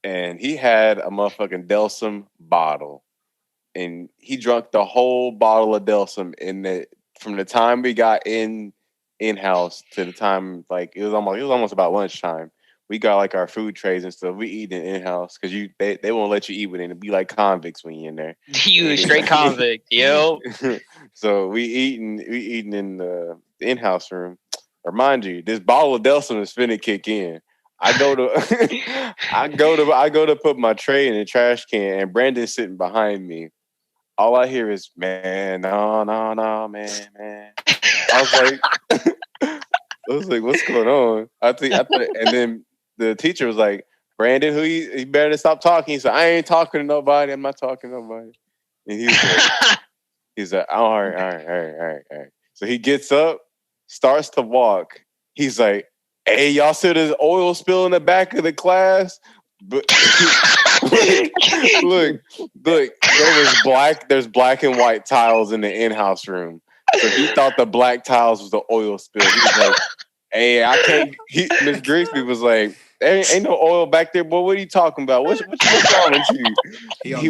S2: And he had a motherfucking Delsum bottle. And he drank the whole bottle of Delsum from the time we got in-house to the time, like it was almost about lunchtime. We got like our food trays and stuff. We eat in-house because they won't let you eat with it. It'd be like convicts when you're in there.
S3: You straight convict, yo.
S2: So we eating in the in-house room. Remind you, this bottle of Delsum is finna kick in. I go to put my tray in the trash can, and Brandon's sitting behind me. All I hear is, man, no, man. I was like, what's going on? I think, and then the teacher was like, Brandon, he better stop talking. He said, I ain't talking to nobody. I'm not talking to nobody. And he's like, oh, all right. So he gets up, starts to walk. He's like, hey, y'all see this oil spill in the back of the class? But look, there's black and white tiles in the in-house room. So he thought the black tiles was the oil spill. He was like, hey, I can't. Miss Grigsby was like, ain't no oil back there, boy. What are you talking about? What's wrong with you? He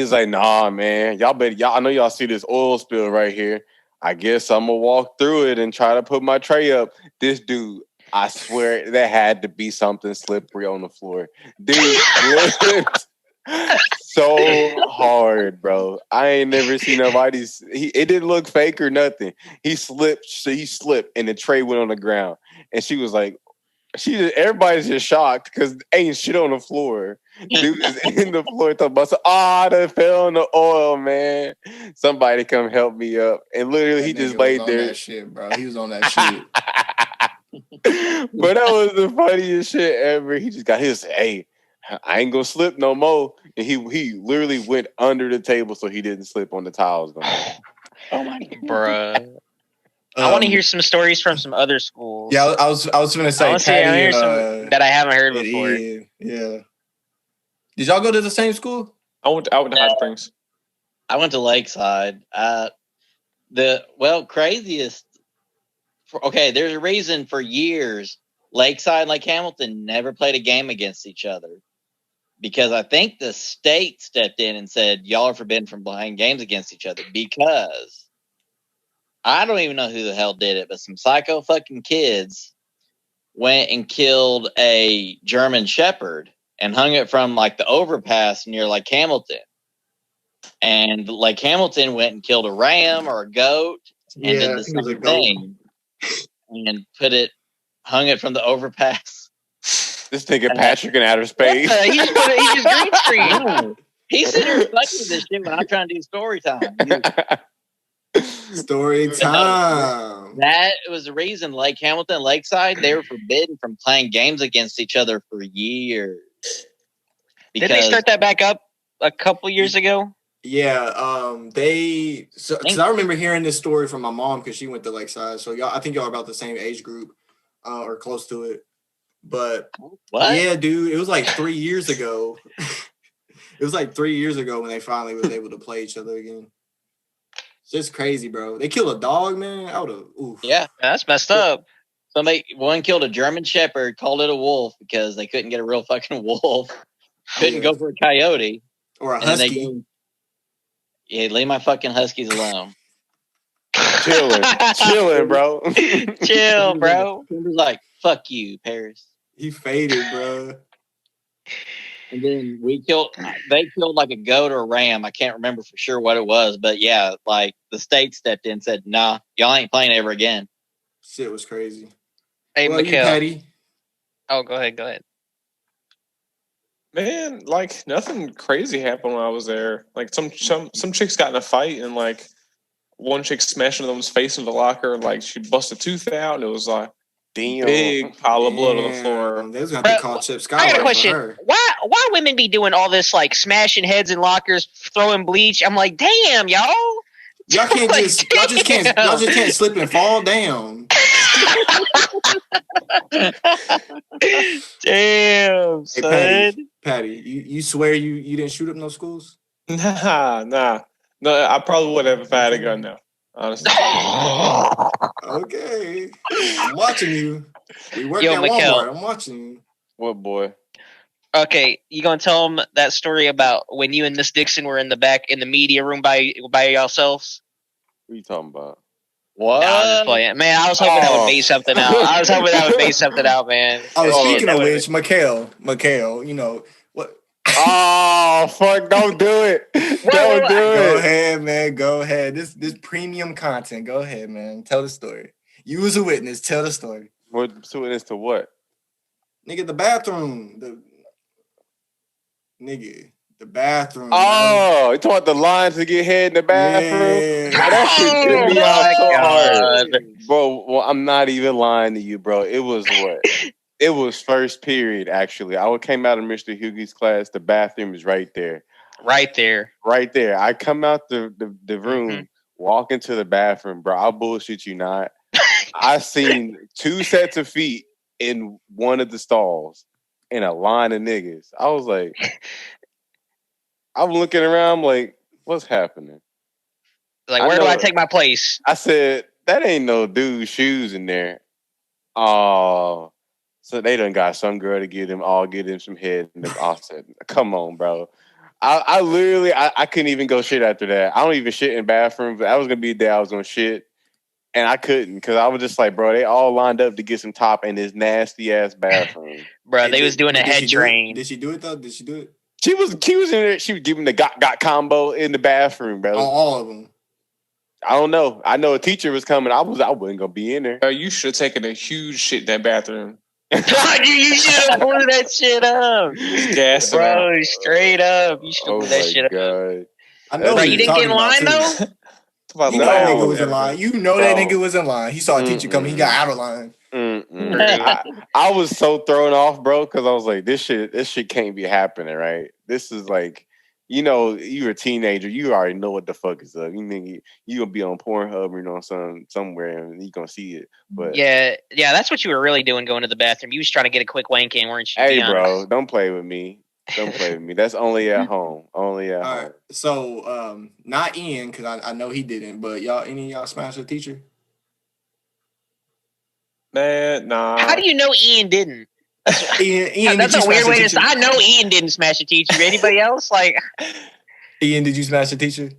S2: was like, nah, man. I know y'all see this oil spill right here. I guess I'm gonna walk through it and try to put my tray up. This dude, I swear, there had to be something slippery on the floor. Dude slipped so hard, bro. I ain't never seen nobody. It didn't look fake or nothing. He slipped, and the tray went on the ground. And she was like, everybody's just shocked because ain't shit on the floor. Dude is in the floor talking about, they fell in the oil, man. Somebody come help me up. And literally, he just laid there.
S1: That shit, bro. He was on that shit.
S2: But that was the funniest shit ever. He just got his, hey, I ain't gonna slip no more. And he literally went under the table so he didn't slip on the tiles.
S3: Oh my God, bruh. I want to hear some stories from some other schools.
S1: Yeah, I was going to say
S3: Patty some that I haven't heard before.
S1: Yeah. Did y'all go to the same school?
S5: I went to Hot Springs.
S4: I went to Lakeside. Craziest. There's a reason for years Lakeside and Lake Hamilton never played a game against each other because I think the state stepped in and said y'all are forbidden from playing games against each other because I don't even know who the hell did it, but some psycho fucking kids went and killed a German Shepherd and hung it from like the overpass near Lake Hamilton. And Lake Hamilton went and killed a ram or a goat and did the same thing and hung it from the overpass.
S2: This nigga Patrick in outer space.
S3: He just green screen.
S4: He's sitting here fucking with this shit when I'm trying to do story time.
S1: Story time.
S4: That was the reason Lake Hamilton and Lakeside, they were forbidden from playing games against each other for years.
S3: Did they start that back up a couple years ago?
S1: Yeah, because I remember hearing this story from my mom because she went to Lakeside. So I think y'all are about the same age group, or close to it. But yeah, dude, it was like 3 years ago. It was like 3 years ago when they finally was able to play each other again. It's just crazy, bro. They killed a dog, man. I would have.
S4: Yeah,
S3: that's messed up.
S4: One killed a German Shepherd, called it a wolf because they couldn't get a real fucking wolf. Couldn't go for a coyote
S1: or a husky.
S4: Leave my fucking huskies alone.
S2: Chilling, bro.
S3: Chill, bro.
S4: He was like, "Fuck you, Paris."
S1: He faded, bro.
S4: And then they killed like a goat or a ram. I can't remember for sure what it was, but yeah, like the state stepped in and said, "Nah, y'all ain't playing ever again."
S1: Shit was crazy.
S3: Hey,
S1: Mikhail. Patty?
S3: Oh, go ahead.
S5: Man, like nothing crazy happened when I was there. Like some chicks got in a fight and like one chick smashed into someone's face in the locker. Like she busted a tooth out and it was like big pile of blood on the floor.
S1: They was gonna have to call Chip Scott.
S3: I got a question. Why women be doing all this like smashing heads in lockers, throwing bleach? I'm like, damn, y'all.
S1: Y'all can't like, y'all just can't slip and fall down.
S3: Damn, son.
S1: Hey, Patty, you swear you didn't shoot up no schools?
S5: Nah. No, I probably would have if I had a gun now. Honestly.
S1: Okay. I'm watching you. We work at Walmart. I'm watching you.
S2: What boy?
S3: Okay, you gonna tell them that story about when you and Miss Dixon were in the back in the media room by yourselves?
S2: What are you talking about?
S4: What?
S3: No, I'm just playing. Man, I was hoping that would base something out. Man.
S1: Oh, speaking of which, Mikhail, you know what?
S2: Oh, fuck! Don't do it. Don't do it.
S1: Go ahead, man. Go ahead. This premium content. Go ahead, man. Tell the story. You was a witness. Tell the story.
S2: What's a witness to what?
S1: Nigga, the bathroom. The bathroom.
S2: Oh, you talking about the lines to get head in the bathroom?
S1: Yeah.
S2: That shit took me out so hard. Bro, well, I'm not even lying to you, bro. It was what? It was first period, actually. I came out of Mr. Hughie's class. The bathroom is right there.
S3: Right there.
S2: I come out the room, walk into the bathroom, bro. I'll bullshit you not. I seen 2 sets of feet in one of the stalls and a line of niggas. I was like, I'm looking around, I'm like, what's happening?
S3: Like, where do I take my place?
S2: I said, that ain't no dude's shoes in there. Oh, so they done got some girl to get him some head. And I said, come on, bro. I literally couldn't even go shit after that. I don't even shit in bathrooms. That was gonna be the day I was gonna shit, and I couldn't because I was just like, bro, they all lined up to get some top in this nasty ass bathroom.
S3: Bro, they was doing a head drain.
S1: Did she do it though? Did she do it?
S2: She was in there. She was giving the got combo in the bathroom, bro.
S1: All of them.
S2: I don't know. I know a teacher was coming. I wasn't gonna be in there.
S5: Bro, you should have taken a huge shit in that bathroom.
S3: You should have blew that shit up, bro. Straight up, you should have blew that shit up.
S1: I know.
S3: Bro, you didn't get in line though.
S1: You know that nigga was in line. You know that nigga was in line. He saw a teacher coming. He got out of line.
S2: I was so thrown off, bro, because I was like, this shit can't be happening, right? This is like, you know, you're a teenager, you already know what the fuck is up. You think you gonna be on Pornhub or somewhere and you gonna see it. But
S3: yeah, that's what you were really doing going to the bathroom. You was trying to get a quick wank in, weren't you?
S2: Hey, bro, don't play with me. Don't play with me. That's only at home. Only at home.
S1: Right. So, not Ian, because I know he didn't, but any of y'all smashed a teacher?
S5: Man, nah.
S3: How do you know Ian didn't?
S1: Ian,
S3: that's a weird way to say. I know Ian didn't smash a teacher. Anybody else? Like,
S1: Ian, did you smash a teacher?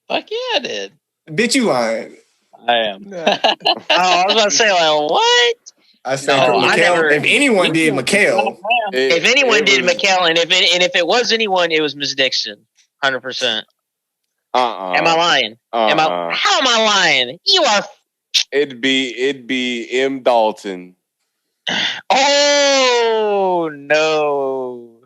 S4: Fuck yeah, I did.
S1: Bitch, you lying.
S4: I am.
S3: I was about to say, like, what?
S1: I said, Mikhail, if anyone did, Mikhail.
S3: If anyone did, Mikhail, and if it was anyone, it was Miss Dixon, 100%. Am I lying? How am I lying? You are.
S2: It'd be M. Dalton.
S3: Oh no!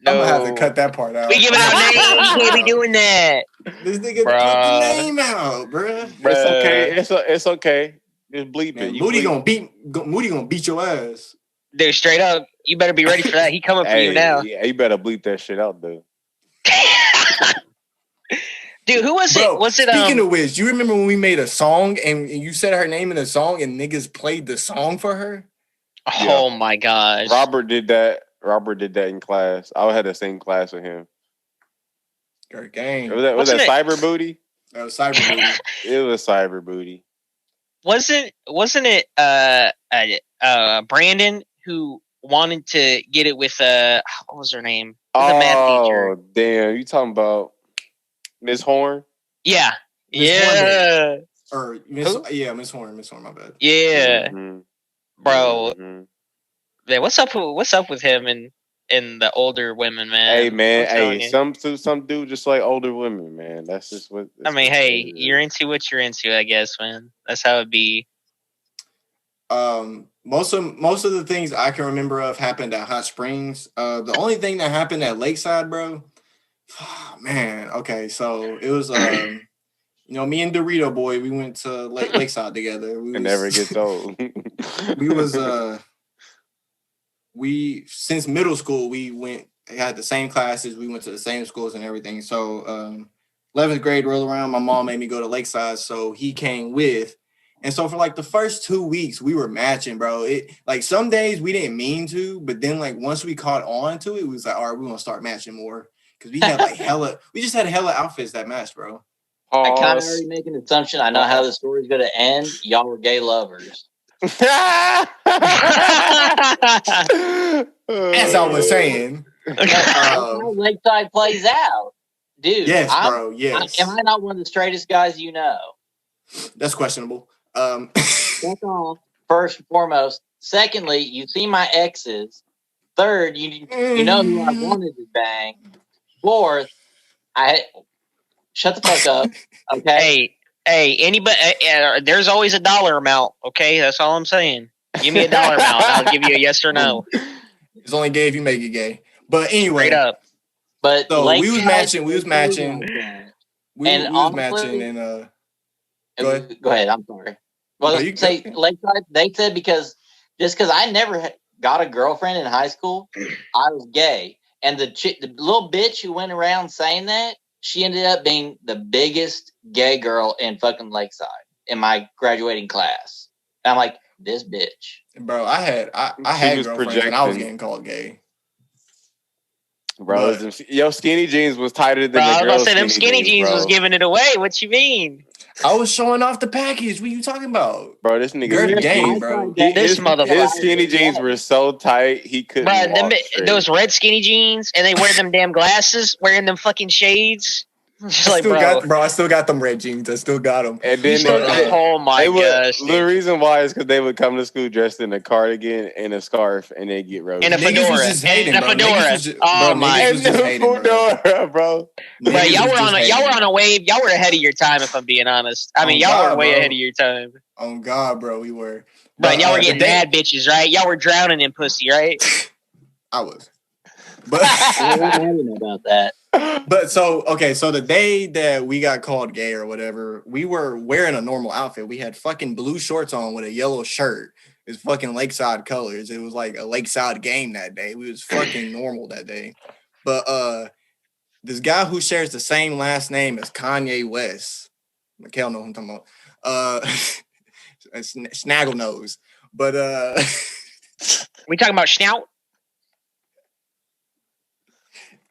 S1: I'm gonna have to cut that part out.
S3: We giving out names. We can't be doing that.
S1: This nigga cut the name out, bruh.
S2: It's okay. It's okay. Just bleep it.
S1: Moody gonna beat your ass.
S3: Dude, straight up, you better be ready for that. He coming for you now.
S2: Yeah, you better bleep that shit out, dude.
S3: Dude, who was
S1: Bro,
S3: it? Was it
S1: speaking of which, you remember when we made a song and you said her name in the song and niggas played the song for her?
S3: Oh my gosh.
S2: Robert did that. Robert did that in class. I had the same class with him.
S1: Great game.
S2: Was that Cyber Booty?
S1: That was Cyber Booty.
S2: It was Cyber Booty.
S3: Wasn't it Brandon who wanted to get it with what was her name? The math teacher.
S2: Oh damn! You talking about Miss Horn?
S3: Yeah.
S1: Miss Horn,
S3: Yeah.
S1: or Miss Horn. Miss Horn, my bad.
S3: Yeah.
S2: Mm-hmm.
S3: Bro.
S2: Mm-hmm.
S3: Yeah, what's up with him and the older women, man?
S2: Hey man,
S3: I'm
S2: hey,
S3: telling
S2: some dude just like older women, man. That's just what.
S3: I mean, hey, you're into what you're into, I guess, man. That's how it be.
S1: Most of the things I can remember of happened at Hot Springs. The only thing that happened at Lakeside, bro. Man, okay, so it was you know, me and Dorito boy, we went to Lakeside together.
S2: It never gets old.
S1: we since middle school we had the same classes, we went to the same schools and everything. So 11th grade rolled around, my mom made me go to Lakeside, so he came with. And so for like the first 2 weeks, we were matching, bro. It like some days we didn't mean to, but then like once we caught on to it, we was like, all right, we're gonna start matching more. Because we had like we just had hella outfits that matched, bro.
S4: I kind of already make an assumption. I know how the story's gonna end. Y'all were gay lovers.
S1: As I was saying.
S4: That's how Lakeside plays out. Dude.
S1: Yes, bro. Yes.
S4: Am I not one of the straightest guys you know?
S1: That's questionable.
S4: That's all. First and foremost. Secondly, you see my exes. Third, you know who I wanted to bang. Fourth, shut the fuck up. Okay.
S3: Hey, anybody? There's always a dollar amount. Okay, that's all I'm saying. Give me a dollar amount. I'll give you a yes or no.
S1: It's only gay if you make it gay. But anyway,
S3: straight up.
S4: But
S1: so we was matching. We was matching, and
S4: go ahead. I'm sorry. Well,
S1: you
S4: say Lakeside. They said because I never got a girlfriend in high school, I was gay, and the little bitch who went around saying that, she ended up being the biggest gay girl in fucking Lakeside in my graduating class. And I'm like, this bitch.
S1: Bro, I had girlfriends and I was getting called gay.
S2: Bro, your skinny jeans was tighter than the girl's.
S3: I was about to say them skinny jeans was giving it away. What you mean?
S1: I was showing off the package. What are you talking about?
S2: Bro, this nigga
S1: game, bro.
S3: This motherfucker.
S2: His skinny jeans were so tight he couldn't.
S3: Bro, those red skinny jeans, and they wear them damn glasses, wearing them fucking shades. Just like,
S1: I still got them red jeans. I still got them.
S2: And then
S3: oh my gosh!
S2: The reason why is because they would come to school dressed in a cardigan and a scarf, and they get roasted.
S3: And a fedora.
S1: And
S3: a fedora. Oh my!
S2: Fedora, bro.
S3: Bro, y'all were on a wave. Y'all were ahead of your time, if I'm being honest. I mean, y'all were way ahead of your time.
S1: Oh God, bro, we were.
S3: But y'all were getting mad bitches, right? Y'all were drowning in pussy, right?
S1: I was. But
S4: I don't know about that.
S1: But so the day that we got called gay or whatever, we were wearing a normal outfit. We had fucking blue shorts on with a yellow shirt. It's fucking Lakeside colors. It was like a Lakeside game that day. We was fucking normal that day. But this guy who shares the same last name as Kanye West, Mikhail knows what I'm talking about. Snaggle nose. But
S3: we talking about snout?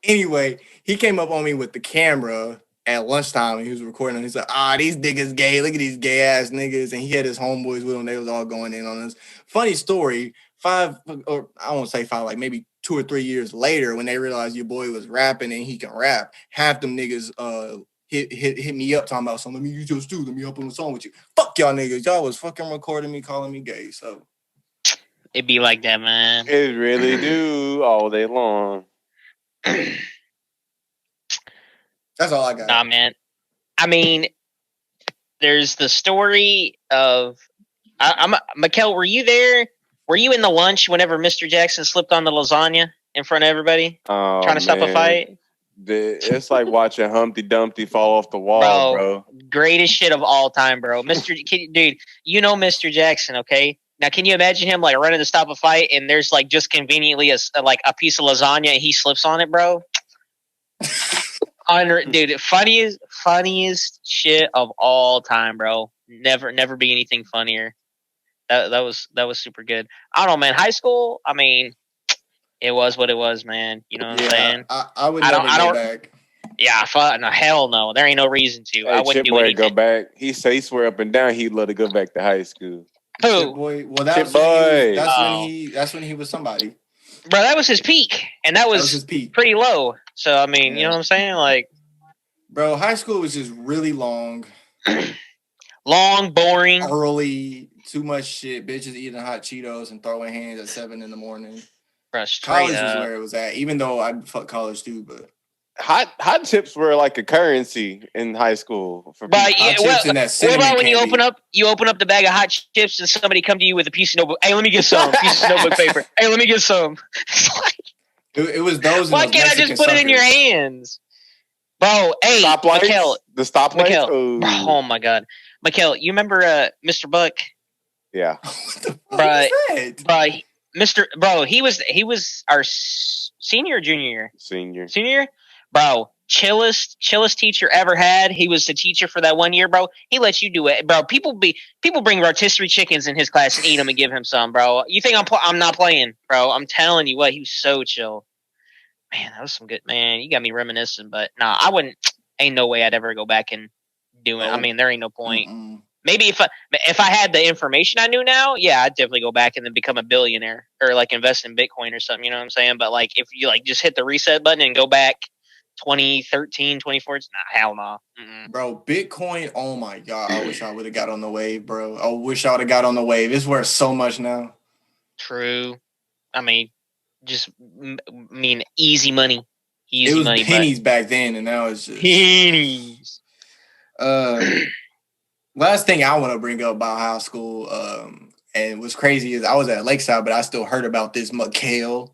S1: Anyway, he came up on me with the camera at lunchtime and he was recording and he's like, these niggas gay. Look at these gay ass niggas. And he had his homeboys with him. They was all going in on this. Funny story, maybe 2 or 3 years later when they realized your boy was rapping and he can rap, half them niggas hit me up talking about something. Let me use your stew. Let me up on the song with you. Fuck y'all niggas. Y'all was fucking recording me, calling me gay. So
S3: it be like that, man.
S2: It really do all day long.
S1: That's all I got.
S3: Nah, man. I mean, there's the story of Mikkel, were you there? Were you in the lunch whenever Mr. Jackson slipped on the lasagna in front of everybody? Trying to stop a fight?
S2: It's like watching Humpty Dumpty fall off the wall, bro.
S3: Greatest shit of all time, bro. Dude, you know Mr. Jackson, okay? Now, can you imagine him like running to stop a fight and there's like just conveniently a piece of lasagna and he slips on it, bro? Dude, funniest shit of all time, bro. Never be anything funnier. That was super good. I don't know, man. High school, I mean, it was what it was, man. You know what I'm saying?
S1: I would never go back.
S3: Yeah, no, hell no. There ain't no reason to.
S2: Hey,
S3: I wouldn't do anything.
S2: Go back. He swear up and down he'd love to go back to high school.
S3: Who?
S1: Chip Boy. Well, that's when he was somebody.
S3: Bro, that was his peak, and that was
S1: his peak.
S3: Pretty low. So I mean, you know what I'm saying? Like,
S1: bro, high school was just really long,
S3: boring,
S1: early, too much shit. Bitches eating hot Cheetos and throwing hands at 7 in the morning.
S3: Bro,
S1: college was where it was at. Even though I fuck college too, but
S2: hot chips were like a currency in high school.
S3: But what about when you open up the bag of hot chips and somebody come to you with a piece of notebook? Hey, let me get some piece of notebook paper. Hey, let me get some.
S1: It was those.
S3: Why can't I just put it in your hands, bro? Hey, Mikkel,
S2: the stoplights.
S3: Oh my god, Mikkel, you remember Mr. Buck?
S2: Yeah,
S3: bro. He was our senior or junior? Senior. Bro, chillest teacher ever had. He was the teacher for that 1 year, bro. He lets you do it, bro. People bring rotisserie chickens in his class and eat them and give him some, bro. You think I'm not playing, bro? I'm telling you what, he was so chill. Man, that was some good, man. You got me reminiscing, but nah, I wouldn't. Ain't no way I'd ever go back and do it. I mean, there ain't no point. Maybe if I had the information I knew now, yeah, I'd definitely go back and then become a billionaire or like invest in Bitcoin or something. You know what I'm saying? But like, if you like just hit the reset button and go back 2013, 2014, nah, hell no.
S1: Bro, Bitcoin, oh my God. I wish I would have got on the wave, bro. I wish I would have got on the wave. It's worth so much now.
S3: True. I mean, easy money.
S1: It was pennies back then, and now it's just
S3: pennies.
S1: Last thing I want to bring up about high school, and what's crazy is I was at Lakeside, but I still heard about this Mikkel.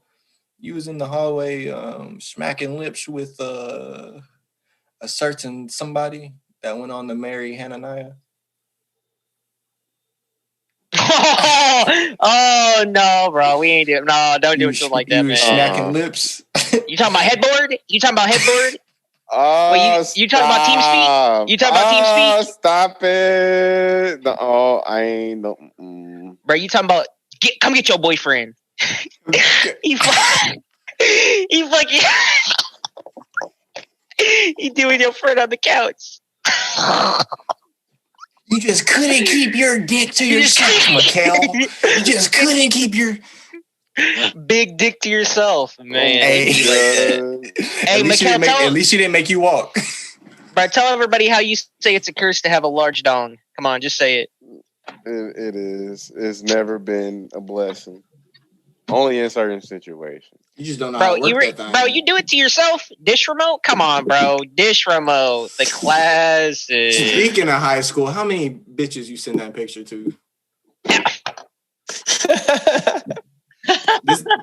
S1: You was in the hallway smacking lips with a certain somebody that went on to marry Hananiah.
S3: Oh no, bro, we ain't doing. No, don't do it like that, man.
S1: Smacking lips.
S3: You talking about headboard? You talking about headboard?
S2: Oh,
S3: wait, you talking about TeamSpeak? You talking about TeamSpeak?
S2: Stop it! No, I ain't. No.
S3: Bro, you talking about? Come get your boyfriend. He fucking. He doing your friend on the couch.
S1: You just couldn't keep your dick to yourself, Mikkel. You just couldn't keep your
S3: big dick to yourself, man.
S1: Hey,
S3: Mikkel,
S1: at least she didn't make you walk.
S3: But tell everybody how you say it's a curse to have a large dong. Come on, just say it.
S2: It is. It's never been a blessing. Only in certain situations.
S1: You just don't know how to work that thing.
S3: Bro, you do it to yourself? Dish remote? Come on, bro. Dish remote. The classic.
S1: Speaking of high school, how many bitches you send that picture to?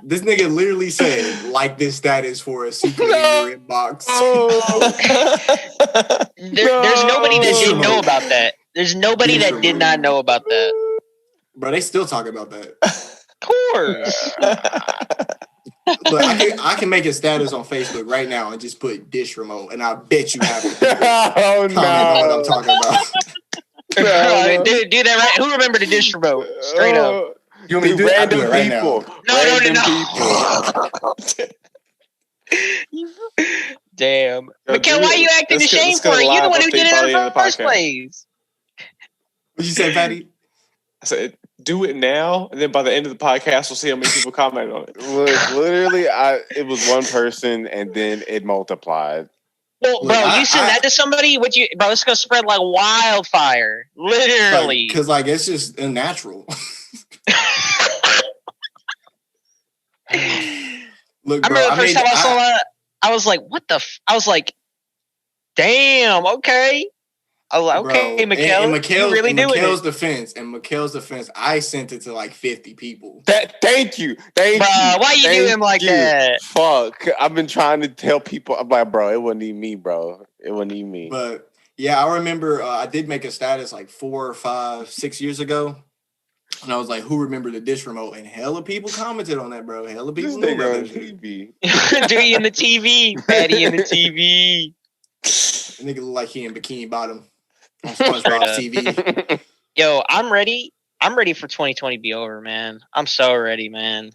S1: This nigga literally said, like this status for a secret in your inbox.
S3: There's nobody that didn't know about that. There's nobody that did not know about that.
S1: Bro, they still talk about that.
S3: Of course.
S1: Look, I can make a status on Facebook right now and just put dish remote, and I bet you have it.
S2: Oh no!
S1: What I'm talking about.
S3: Do that right. Who remembered the dish remote? Straight up.
S1: You want me to do
S2: random
S1: it right
S2: people?
S3: No. Damn. Mikkel, why are you acting ashamed for it? You're the one who did it in the first place.
S1: What'd you say, Patty?
S5: I said, do it now, and then by the end of the podcast, we'll see how many people comment on it.
S2: Look, literally, it was one person, and then it multiplied.
S3: Well, bro, you send that to somebody? Bro, it's gonna spread like wildfire. Literally,
S1: because it's just unnatural. Look, bro,
S3: I remember the first time I saw that, I was like, "What the?" I was like, "Damn, okay." I was like, "Okay, Mikkel, you really do it."
S1: In Mikkel's defense, I sent it to like 50 people.
S2: Thank you.
S3: Bro, why you do him like that?
S2: Fuck, I've been trying to tell people. I'm like, bro, it wasn't even me, bro. It wasn't even me.
S1: But yeah, I remember I did make a status like 4 or 5, 6 years ago. And I was like, who remembered the dish remote? And hella people commented on that, bro. Hella people knew about that shit.
S2: TV.
S3: Dewey in the TV. Patty in the TV.
S1: nigga look like he in Bikini Bottom on SpongeBob TV.
S3: Yo, I'm ready. I'm ready for 2020 to be over, man. I'm so ready, man.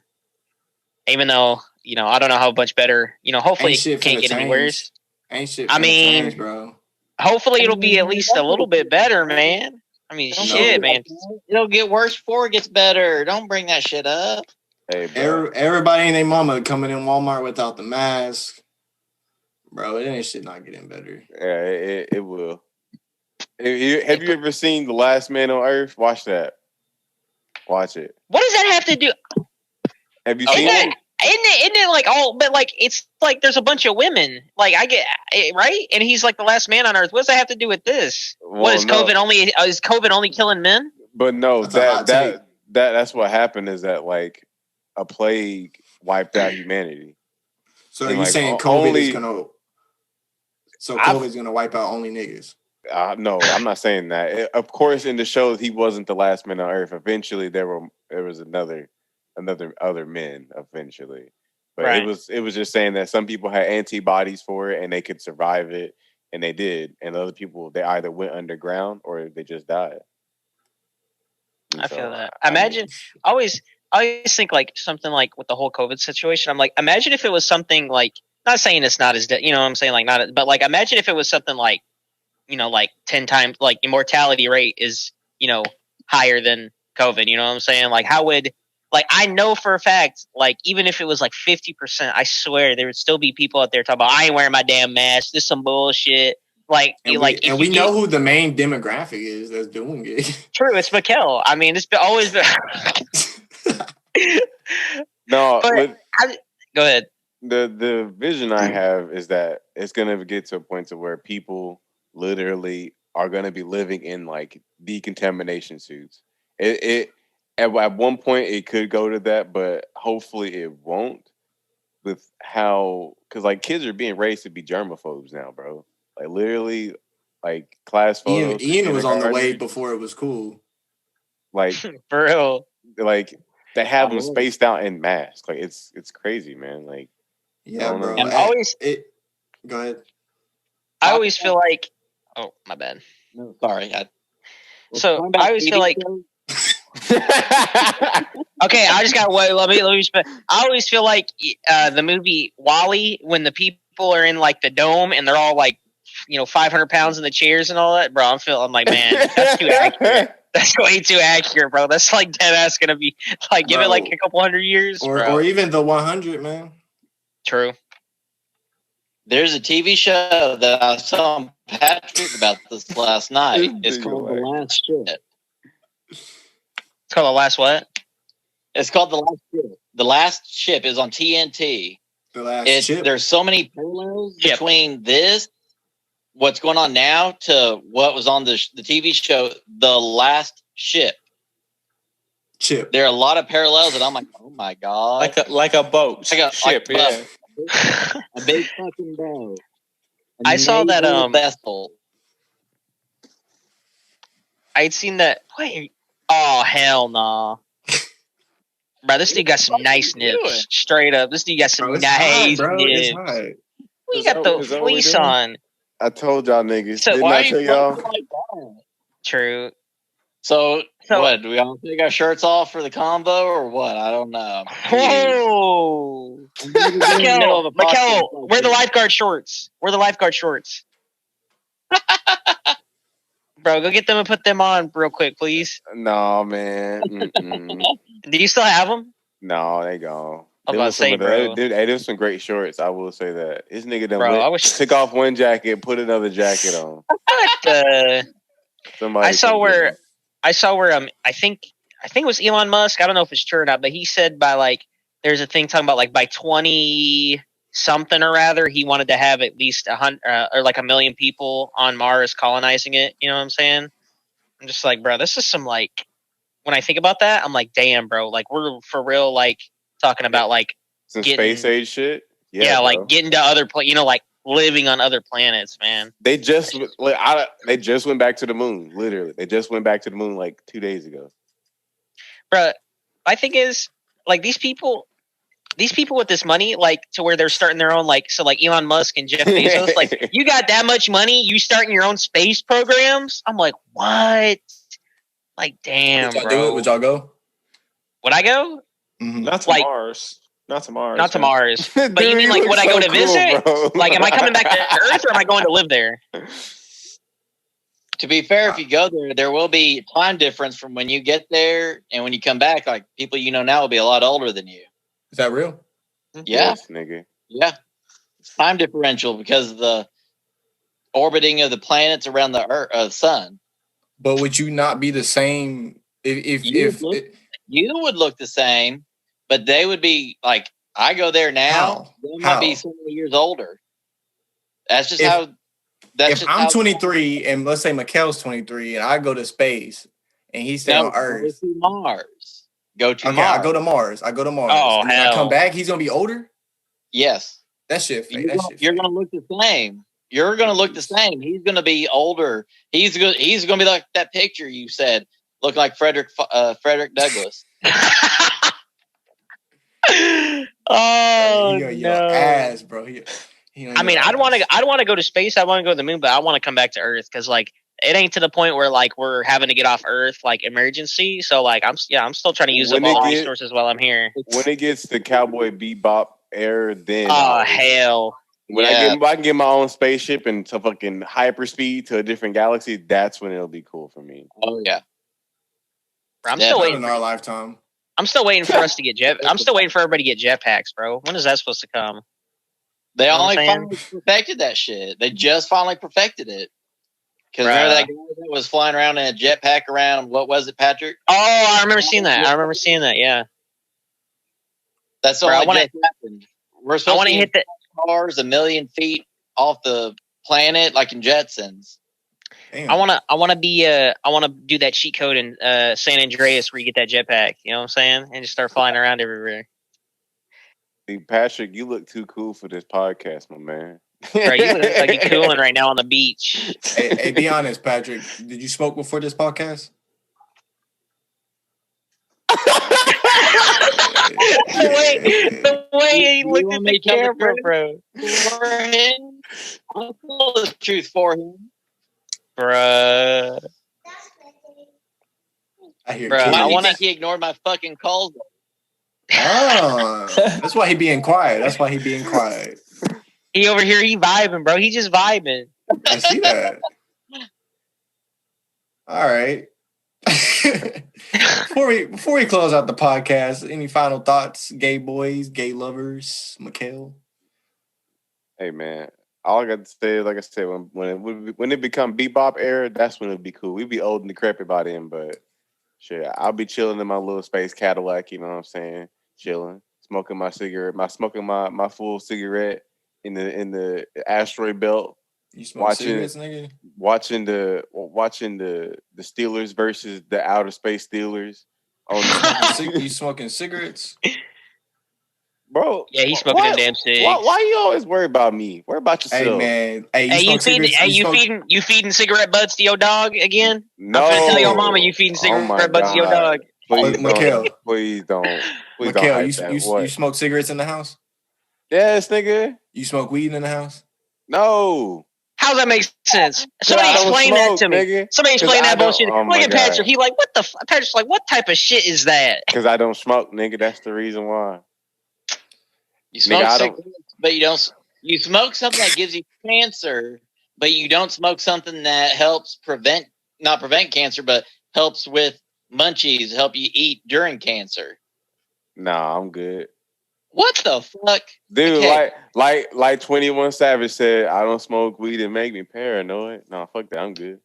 S3: Even though, I don't know how much better, hopefully it can't get any worse.
S1: Ain't shit
S3: change,
S1: bro.
S3: Hopefully it'll be at least a little bit better, man. I mean, shit, man.
S4: It'll get worse before it gets better. Don't bring that shit up.
S2: Hey, bro.
S1: Everybody and their mama coming in Walmart without the mask. Bro, it ain't shit not getting better.
S2: Yeah, it will. Have you ever seen The Last Man on Earth? Watch that. Watch it.
S3: What does that have to do?
S2: Have you seen it?
S3: Isn't it like all? But like it's like there's a bunch of women. Like I get it, right, and he's like the last man on Earth. What does that have to do with this?
S2: Well,
S3: what is COVID only? Is COVID only killing men?
S2: But no, that's what happened. Is that like a plague wiped out humanity?
S1: So are you saying COVID is gonna? So COVID's gonna wipe out only niggas?
S2: No, I'm not saying that. Of course, in the show, he wasn't the last man on Earth. Eventually, there was other men. Eventually, but
S3: right.
S2: it was just saying that some people had antibodies for it and they could survive it, and they did. And other people, they either went underground or they just died.
S3: I feel that. Imagine, I always think like something like with the whole COVID situation. I'm like, imagine if it was something like, not saying it's not as, you know what I'm saying? Like not, but like, imagine if it was something like, like 10 times, like immortality rate is, higher than COVID, you know what I'm saying? Like how would, like, I know for a fact, like, even if it was like 50%, I swear there would still be people out there talking about, I ain't wearing my damn mask. This is some bullshit. Like,
S1: we know who the main demographic is that's doing it.
S3: True, it's Mikkel. I mean, it's always been.
S2: No,
S3: go ahead.
S2: The vision I have is that it's gonna get to a point to where people literally are gonna be living in like decontamination suits. At one point it could go to that, but hopefully it won't. With how, because like kids are being raised to be germaphobes now, bro. Like literally, like class photos.
S1: Ian was on the way before it was cool.
S2: Like
S3: for real.
S2: Like they have them spaced out in masks. Like it's crazy, man. Like
S1: yeah, bro.
S3: Go
S1: ahead.
S3: I always feel like. Oh, my bad.
S4: No, sorry. I
S3: always feel like. Okay, I just got wait. Let me. I always feel like the movie WALL-E, when the people are in like the dome and they're all like, 500 pounds in the chairs and all that, bro. I'm like, man, that's too accurate. That's way too accurate, bro. That's like dead ass gonna be like give it like a couple hundred years,
S1: or even the 100, man.
S3: True.
S4: There's a TV show that I saw on Patrick about this last night. It's called The Last Ship.
S3: It's called The Last what?
S4: It's called The Last Ship. The Last Ship is on TNT.
S1: The Last Ship.
S4: There's so many parallels between this, what's going on now, to what was on the TV show, The Last Ship. There are a lot of parallels, and I'm like, oh my god,
S5: like a boat, ship, yeah.
S4: A big fucking boat.
S3: I saw that
S4: vessel.
S3: I'd seen that. Wait, oh hell no, nah. Bro. This dude got some nice nips. Straight up, this dude got some nice nips. We got the fleece on.
S2: I told y'all niggas. Didn't I tell y'all?
S3: True.
S4: So what? Do we all take our shirts off for the combo or what? I don't know.
S3: Whoa! Mikkel, wear the lifeguard shorts. Wear the lifeguard shorts. Bro, go get them and put them on real quick, please.
S2: No, man.
S3: Do you still have them?
S2: No, they gone.
S3: I was about to say, bro.
S2: There's some great shorts. I will say that. This nigga done took off one jacket, put another jacket on.
S3: I saw where I think it was Elon Musk. I don't know if it's true or not, but he said by like there's a thing talking about like by 20 something or rather he wanted to have at least 100 or like 1 million people on Mars colonizing it. You know what I'm saying? I'm just like, bro, this is some like when I think about that, I'm like, damn, bro, like we're for real like talking about like
S2: some space age shit.
S3: Yeah, like getting to other like living on other planets, man.
S2: They just went back to the moon. Literally, they just went back to the moon like 2 days ago.
S3: Bro, my thing is like these people, these people with this money, like to where they're starting their own, like Elon Musk and Jeff Bezos, like you got that much money, you starting your own space programs? I'm like, what? Like, damn,
S1: Would y'all
S3: bro.
S1: do it? Would y'all go?
S3: Would I go?
S1: Mm-hmm.
S5: Not to Mars. Not to Mars.
S3: Not to
S5: man.
S3: Mars. But you mean like would I go to visit?
S2: Bro.
S3: Like, am I coming back to Earth or am I going to live there?
S4: To be fair, if you go there, there will be time difference from when you get there and when you come back. Like people you know now will be a lot older than you.
S1: Is that real?
S4: Yeah,
S2: Yes, nigga.
S4: yeah. It's time differential because of the orbiting of the planets around the Earth, sun.
S1: But would you not be the same if
S4: You would look the same, but they would be like, I go there now,
S1: How?
S4: they might
S1: How?
S4: be so many years older. That's just
S1: If-
S4: how. That's
S1: if
S4: just
S1: I'm
S4: how
S1: 23 and let's say Mikkel's 23 and I go to space and he's staying on
S4: Go
S1: Earth.
S4: to Mars. Go to
S1: Okay,
S4: Mars.
S1: I go to Mars.
S3: Oh,
S1: and then I
S3: hell.
S1: come back, he's gonna be older?
S4: Yes.
S1: That shit fake.
S4: You're gonna look the same. You're gonna look the same. He's gonna be older. He's gonna be like that picture you said, look like Frederick Douglass.
S3: Oh
S1: Your
S3: no!
S1: ass, bro.
S3: I mean, I'd want to go to space. I want to go to the moon, but I want to come back to Earth because, like, it ain't to the point where like we're having to get off Earth like emergency. So, like, I'm still trying to use up all resources while I'm here.
S2: When it gets to Cowboy Bebop era, then
S3: Oh hell!
S2: When I can get my own spaceship and to fucking hyperspeed to a different galaxy, that's when it'll be cool for me.
S4: Oh yeah.
S3: I'm still waiting
S1: in our lifetime.
S3: I'm still waiting for us to get I'm still waiting for everybody to get jetpacks, bro. When is that supposed to come?
S4: They
S3: You know
S4: only
S3: what I'm
S4: finally perfected that shit. They just finally perfected it. Because remember that guy that was flying around in a jetpack around, what was it, Patrick?
S3: Oh, I remember seeing that. Yeah.
S4: That's all that just happened. We're supposed to
S3: hit the
S4: cars 1,000,000 feet off the planet, like in Jetsons.
S3: Damn. I want to do that cheat code in San Andreas where you get that jetpack. You know what I'm saying? And just start flying around everywhere.
S2: See, Patrick, you look too cool for this podcast, my man.
S3: Bro, you look like you're cooling right now on the beach.
S1: Hey, be honest, Patrick. Did you smoke before this podcast?
S3: the way he looked at the camera, bro.
S4: I'll tell the truth for him.
S3: Bruh.
S1: I hear.
S4: Bruh, why do you think he ignored my fucking calls?
S1: Oh, that's why he being quiet. He
S3: over here, he vibing, bro. He just vibing.
S1: I see that. All right. Before we close out the podcast, any final thoughts, gay boys, gay lovers, Mikkel?
S2: Hey man, all I got to say is, like I said, when it become bebop era, that's when it'll be cool. We'd be old and decrepit by then, but shit, I'll be chilling in my little space Cadillac. You know what I'm saying? Chilling, smoking my cigarette, my full cigarette in the asteroid belt.
S1: You smoke cigarettes, nigga?
S2: Watching the Steelers versus the outer space Steelers.
S1: You smoking cigarettes?
S2: Bro,
S3: yeah, he's smoking them damn cigs.
S2: Why you always worry about me? Worry about yourself.
S1: Hey man,
S3: you feeding cigarette butts to your dog again?
S2: No,
S3: I'm gonna tell your mama you feeding cigarette butts to your dog.
S2: Please
S1: Mikkel,
S2: please don't. Please
S1: Mikkel,
S2: don't.
S1: You smoke cigarettes in the house?
S2: Yes, nigga.
S1: You smoke weed in the house?
S2: No.
S3: How does that make sense? Somebody explain that to me.
S2: Nigga.
S3: Somebody explain that bullshit.
S2: Oh
S3: Look at Patrick. He like, what the? Patrick's like, what type of shit is that?
S2: Because I don't smoke, nigga. That's the reason why.
S4: You smoke cigarettes, but you don't. You smoke something that gives you cancer, but you don't smoke something that helps not prevent cancer, but helps with munchies, help you eat during cancer.
S2: Nah, I'm good.
S4: What the fuck?
S2: Dude, okay. like 21 Savage said, I don't smoke weed and make me paranoid. No, fuck that. I'm good.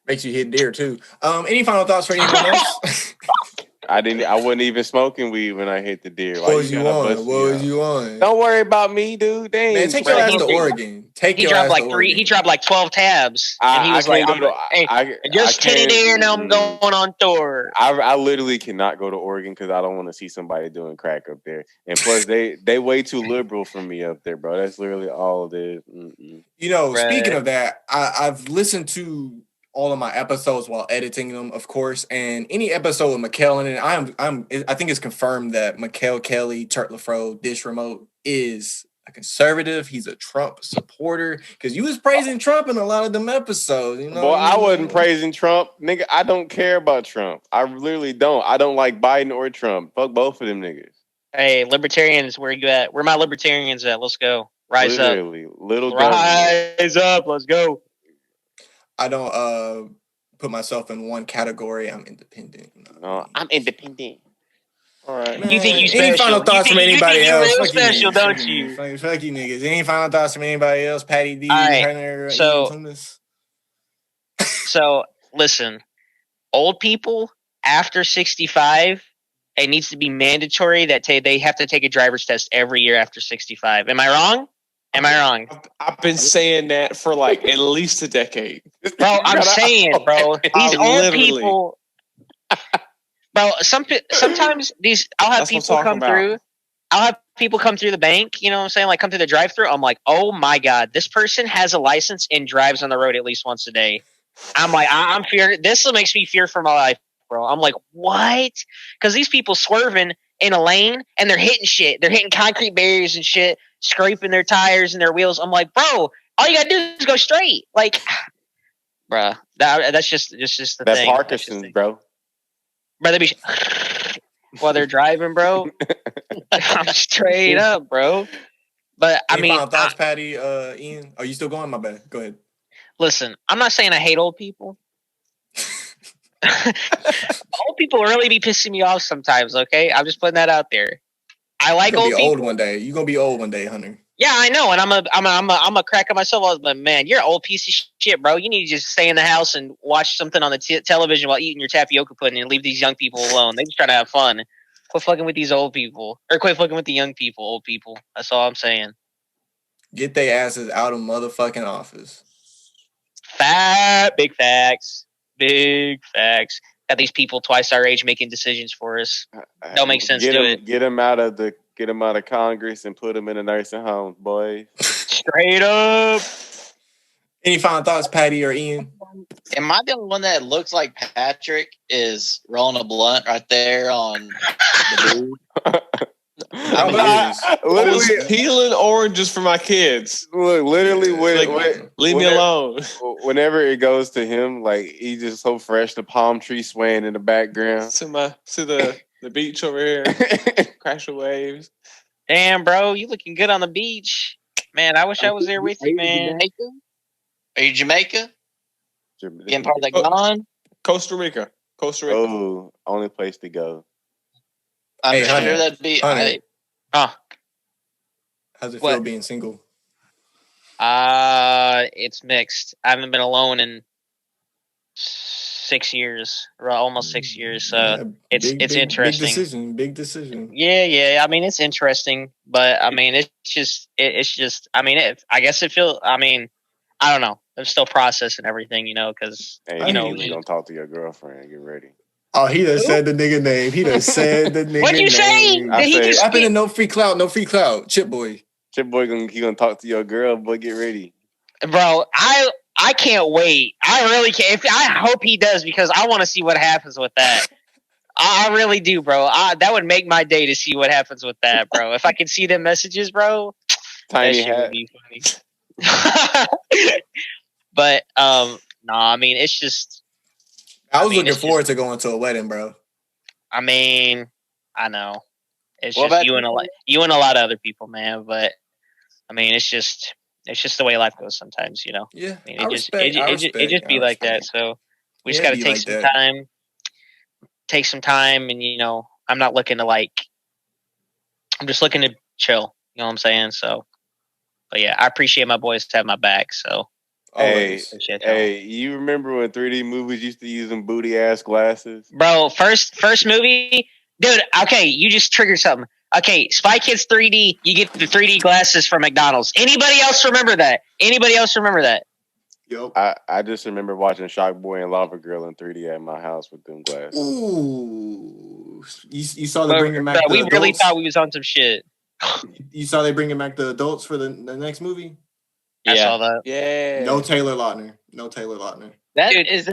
S1: Makes you hit deer too. Any final thoughts for anyone else?
S2: I wasn't even smoking weed when I hit the deer.
S1: What was you on?
S2: Don't worry about me, dude. Dang,
S1: man, take your ass to Oregon. He
S3: dropped like 12 tabs. And he was like, just 10 deer and I'm going on tour.
S2: I literally cannot go to Oregon because I don't want to see somebody doing crack up there. And plus, they way too liberal for me up there, bro. That's literally all it is. Mm-mm.
S1: You know, speaking of that, I've listened to all of my episodes while editing them, of course. And any episode with Mikhail in it, I think it's confirmed that Mikhail Kelly, Turk Lafro, Dish Remote is a conservative. He's a Trump supporter because you was praising Trump in a lot of them episodes. You know,
S2: boy, I wasn't praising Trump, nigga. I don't care about Trump. I literally don't. I don't like Biden or Trump. Fuck both of them niggas.
S3: Hey, libertarians, where you at? Where my libertarians at? Let's go. Rise
S2: literally,
S3: up.
S2: Little
S3: Rise up. Let's go.
S1: I don't put myself in one category. I'm independent.
S2: No, I'm independent.
S5: All right.
S1: Man,
S3: You think you special?
S1: Any final thoughts from anybody
S3: you
S1: else?
S3: real
S1: Fuck you
S3: special,
S1: niggas.
S3: don't you?
S1: Fuck you niggas. Any final thoughts from anybody else? Patty D,
S3: All right,
S1: Turner,
S3: so-
S1: Ian Tunis?
S3: So, listen, old people after 65, it needs to be mandatory that they have to take a driver's test every year after 65. Am I wrong? Am I wrong?
S5: I've been saying that for like at least a decade.
S3: Bro, I'm saying, bro, these old people... Bro, sometimes I'll have
S5: That's what
S3: people
S5: I'm
S3: come
S5: talking
S3: through. I'll have people come through the bank, you know what I'm saying? Like come through the drive-thru. I'm like, oh my God, this person has a license and drives on the road at least once a day. I'm like, I'm fear. This makes me fear for my life, bro. I'm like, what? Because these people swerving in a lane and they're hitting shit. They're hitting concrete barriers and shit, scraping their tires and their wheels. I'm like, bro, all you gotta do is go straight. Like, bruh, that's just the
S2: That's
S3: thing.
S2: Parkinson's, bro.
S3: Brother, be while they're driving, bro. I'm straight up, bro. But I mean,
S1: final thoughts, Patty, Ian? Are you still going? My bad. Go ahead.
S3: Listen, I'm not saying I hate old people. Old people really be pissing me off sometimes. Okay, I'm just putting that out there. I like old people.
S1: Old one day. You're gonna be old one day, Hunter.
S3: Yeah, I know, and I'm a crack at myself. But man, you're an old piece of shit, bro. You need to just stay in the house and watch something on the television while eating your tapioca pudding and leave these young people alone. They just trying to have fun. Quit fucking with these old people, or quit fucking with the young people, old people. That's all I'm saying.
S1: Get their asses out of motherfucking office.
S3: Big facts. Got these people twice our age making decisions for us. Don't make sense.
S2: Get them out of Congress and put them in a nursing home, boy.
S3: Straight up.
S1: Any final thoughts, Patty or Ian?
S4: Am I the only one that looks like Patrick is rolling a blunt right there on the booth?
S5: I was peeling oranges for my kids.
S2: Look, literally,
S5: leave me alone.
S2: Whenever it goes to him, like he's just so fresh. The palm tree swaying in the background.
S5: To the beach over here, crash of waves.
S3: Damn, bro, you looking good on the beach, man. I wish I was there with you, man.
S4: Are you Jamaica? Getting part of that gone?
S5: Costa Rica.
S2: Oh, only place to go.
S4: I'm sure that'd be.
S1: How's it feel being single?
S3: It's mixed. I haven't been alone in 6 years, or almost 6 years. So it's interesting.
S1: Big decision.
S3: Yeah. I mean, it's interesting, but I mean, it's just. I mean, I guess it feels. I mean, I don't know. I'm still processing everything, because
S2: you don't talk to your girlfriend. Get ready.
S1: Oh, he done said the nigga name.
S3: What'd you say?
S1: I've been in no free clout. Chip boy.
S2: Chip boy, he gonna talk to your girl, boy. Get ready,
S3: bro. I can't wait. I really can't. I hope he does because I want to see what happens with that. I really do, bro. That would make my day to see what happens with that, bro. If I could see them messages, bro,
S2: tiny
S3: that
S2: hat.
S3: would be funny. But no, I mean, it's just.
S1: I was looking forward to going to a wedding, bro.
S3: I mean, I know. It's just you and a lot of other people, man. But I mean, it's just the way life goes sometimes,
S1: Yeah,
S3: I mean, it just be like that. So we just got to take some time. Take some time, and I'm not looking to I'm just looking to chill. You know what I'm saying? So, but yeah, I appreciate my boys to have my back. So.
S2: Hey, you remember when 3D movies used to use them booty ass glasses?
S3: Bro, first movie, dude. Okay, you just triggered something. Okay, Spy Kids 3D. You get the 3D glasses from McDonald's. Anybody else remember that?
S1: Yo,
S2: I just remember watching Shock Boy and Lava Girl in 3D at my house with them glasses.
S1: Ooh, you saw they bringing back.
S3: We really thought we was on some shit.
S1: You saw they bringing back the adults for the next movie.
S3: I saw that.
S5: Yeah.
S1: No Taylor Lautner. No Taylor Lautner.
S4: Dude, is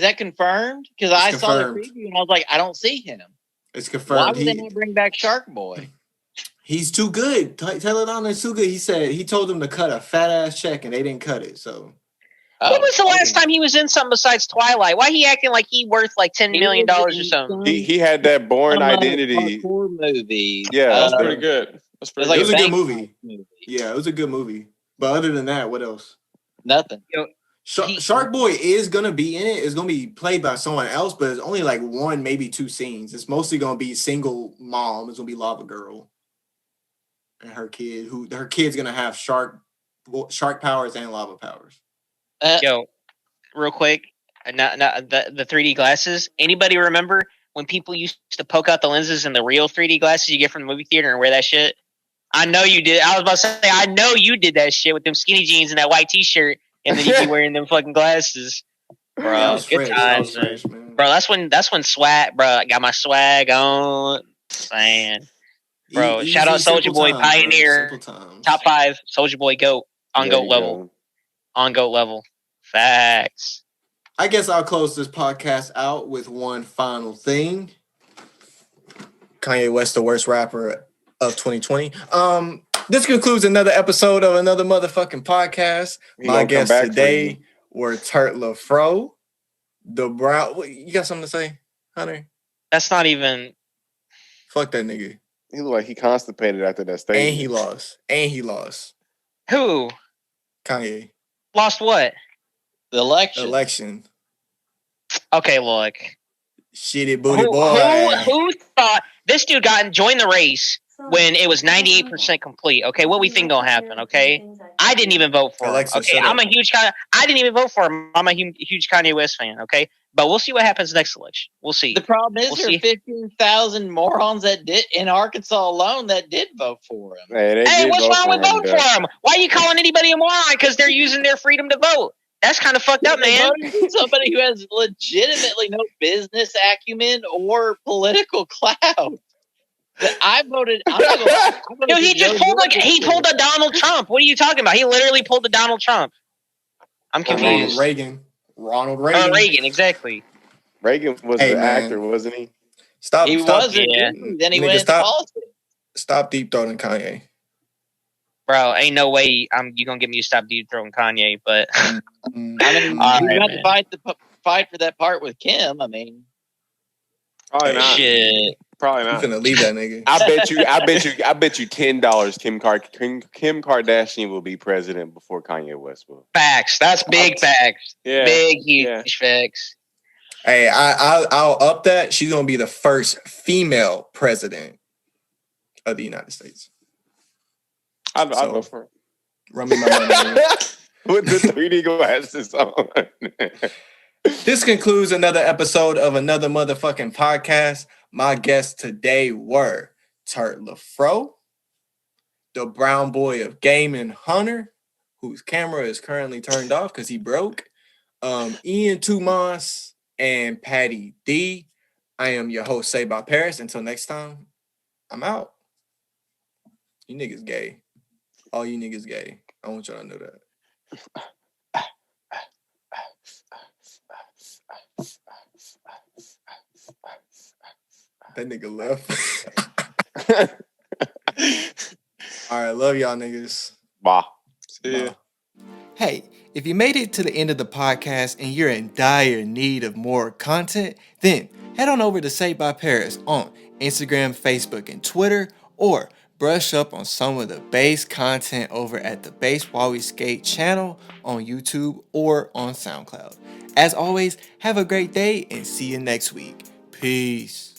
S4: that confirmed? Because I saw the preview and I was like, I don't see him.
S1: It's confirmed.
S4: Why would they not bring back Shark Boy?
S1: He's too good. Taylor Lautner's too good. He told them to cut a fat ass check and they didn't cut it. So.
S3: When was the last time he was in something besides Twilight? Why he acting like he worth like $10 million or something?
S2: He had that Bourne Identity
S4: movie.
S2: Yeah,
S5: that's pretty good. That's pretty
S1: it was
S5: good.
S1: a good movie. Yeah, it was a good movie. But other than that, what else?
S4: Nothing.
S1: Shark Boy is gonna be in it. It's gonna be played by someone else, but it's only like 1, maybe 2 scenes. It's mostly gonna be single mom. It's gonna be Lava Girl and her kid. Her kid's gonna have shark powers and lava powers.
S3: Yo, real quick, the 3D glasses. Anybody remember when people used to poke out the lenses in the real 3D glasses you get from the movie theater and wear that shit? I know you did. I was about to say, I know you did that shit with them skinny jeans and that white t-shirt, and then you'd be wearing them fucking glasses. Bro, good times, man. Bro, that's when swag, bro, I got my swag on. Man. Bro, shout out Soulja Boy, Pioneer, top 5, Soulja Boy GOAT, on GOAT level. On GOAT level. Facts.
S1: I guess I'll close this podcast out with one final thing. Kanye West, the worst rapper of 2020. This concludes another episode of another motherfucking podcast. My guests today were Turt LaFro, the Brown. You got something to say, Hunter?
S3: That's not even.
S1: Fuck that nigga.
S2: He looked like he constipated after that statement.
S1: And he lost.
S3: Who?
S1: Kanye.
S3: Lost what?
S4: The
S1: election.
S3: Okay, look.
S1: Shitty booty boy.
S3: Who thought this dude joined the race when it was 98% complete? Okay, what we think gonna happen? Okay, I didn't even vote for him. Okay, I didn't even vote for him. I'm a huge Kanye West fan. Okay, but we'll see what happens next election. We'll see.
S4: The problem is there are 15,000 morons that did in Arkansas alone that did vote for him.
S3: Hey, what's wrong with voting for him? Why are you calling anybody a moron? Because they're using their freedom to vote. That's kind of fucked up, man.
S4: Somebody who has legitimately no business acumen or political clout. I voted.
S3: He pulled a Donald Trump. What are you talking about? He literally pulled a Donald Trump. I'm confused.
S1: Ronald Reagan.
S3: Reagan, exactly.
S2: Reagan was the actor, wasn't he?
S4: He wasn't. Yeah. Then he went into politics.
S1: Stop deep throating Kanye.
S3: Bro, ain't no way you gonna get me to stop deep throating Kanye, but
S4: I mean, you have to fight for that part with Kim. I mean,
S2: probably not.
S3: Shit.
S2: Probably not.
S1: You finna leave that nigga.
S2: I bet you $10 Kim Kardashian will be president before Kanye West will.
S3: Facts. That's big facts.
S2: Yeah.
S3: Big, huge facts.
S1: Hey, I'll up that. She's gonna be the first female president of the United States.
S2: I'll go for it.
S1: Run me my money.
S2: With the 3D glasses on.
S1: This concludes another episode of another motherfucking podcast. My guests today were Turt LaFro, the brown boy of Gaming Hunter, whose camera is currently turned off because he broke, Ian Tumas, and Patty D. I am your host, Say by Paris. Until next time, I'm out. You niggas gay. All you niggas gay. I want y'all to know that. That nigga left. All right, love y'all niggas.
S2: Bye.
S5: See ya.
S1: Hey, if you made it to the end of the podcast and you're in dire need of more content, then head on over to Say by Paris on Instagram, Facebook, and Twitter, or brush up on some of the bass content over at the Bass While We Skate channel on YouTube or on SoundCloud. As always, have a great day and see you next week. Peace.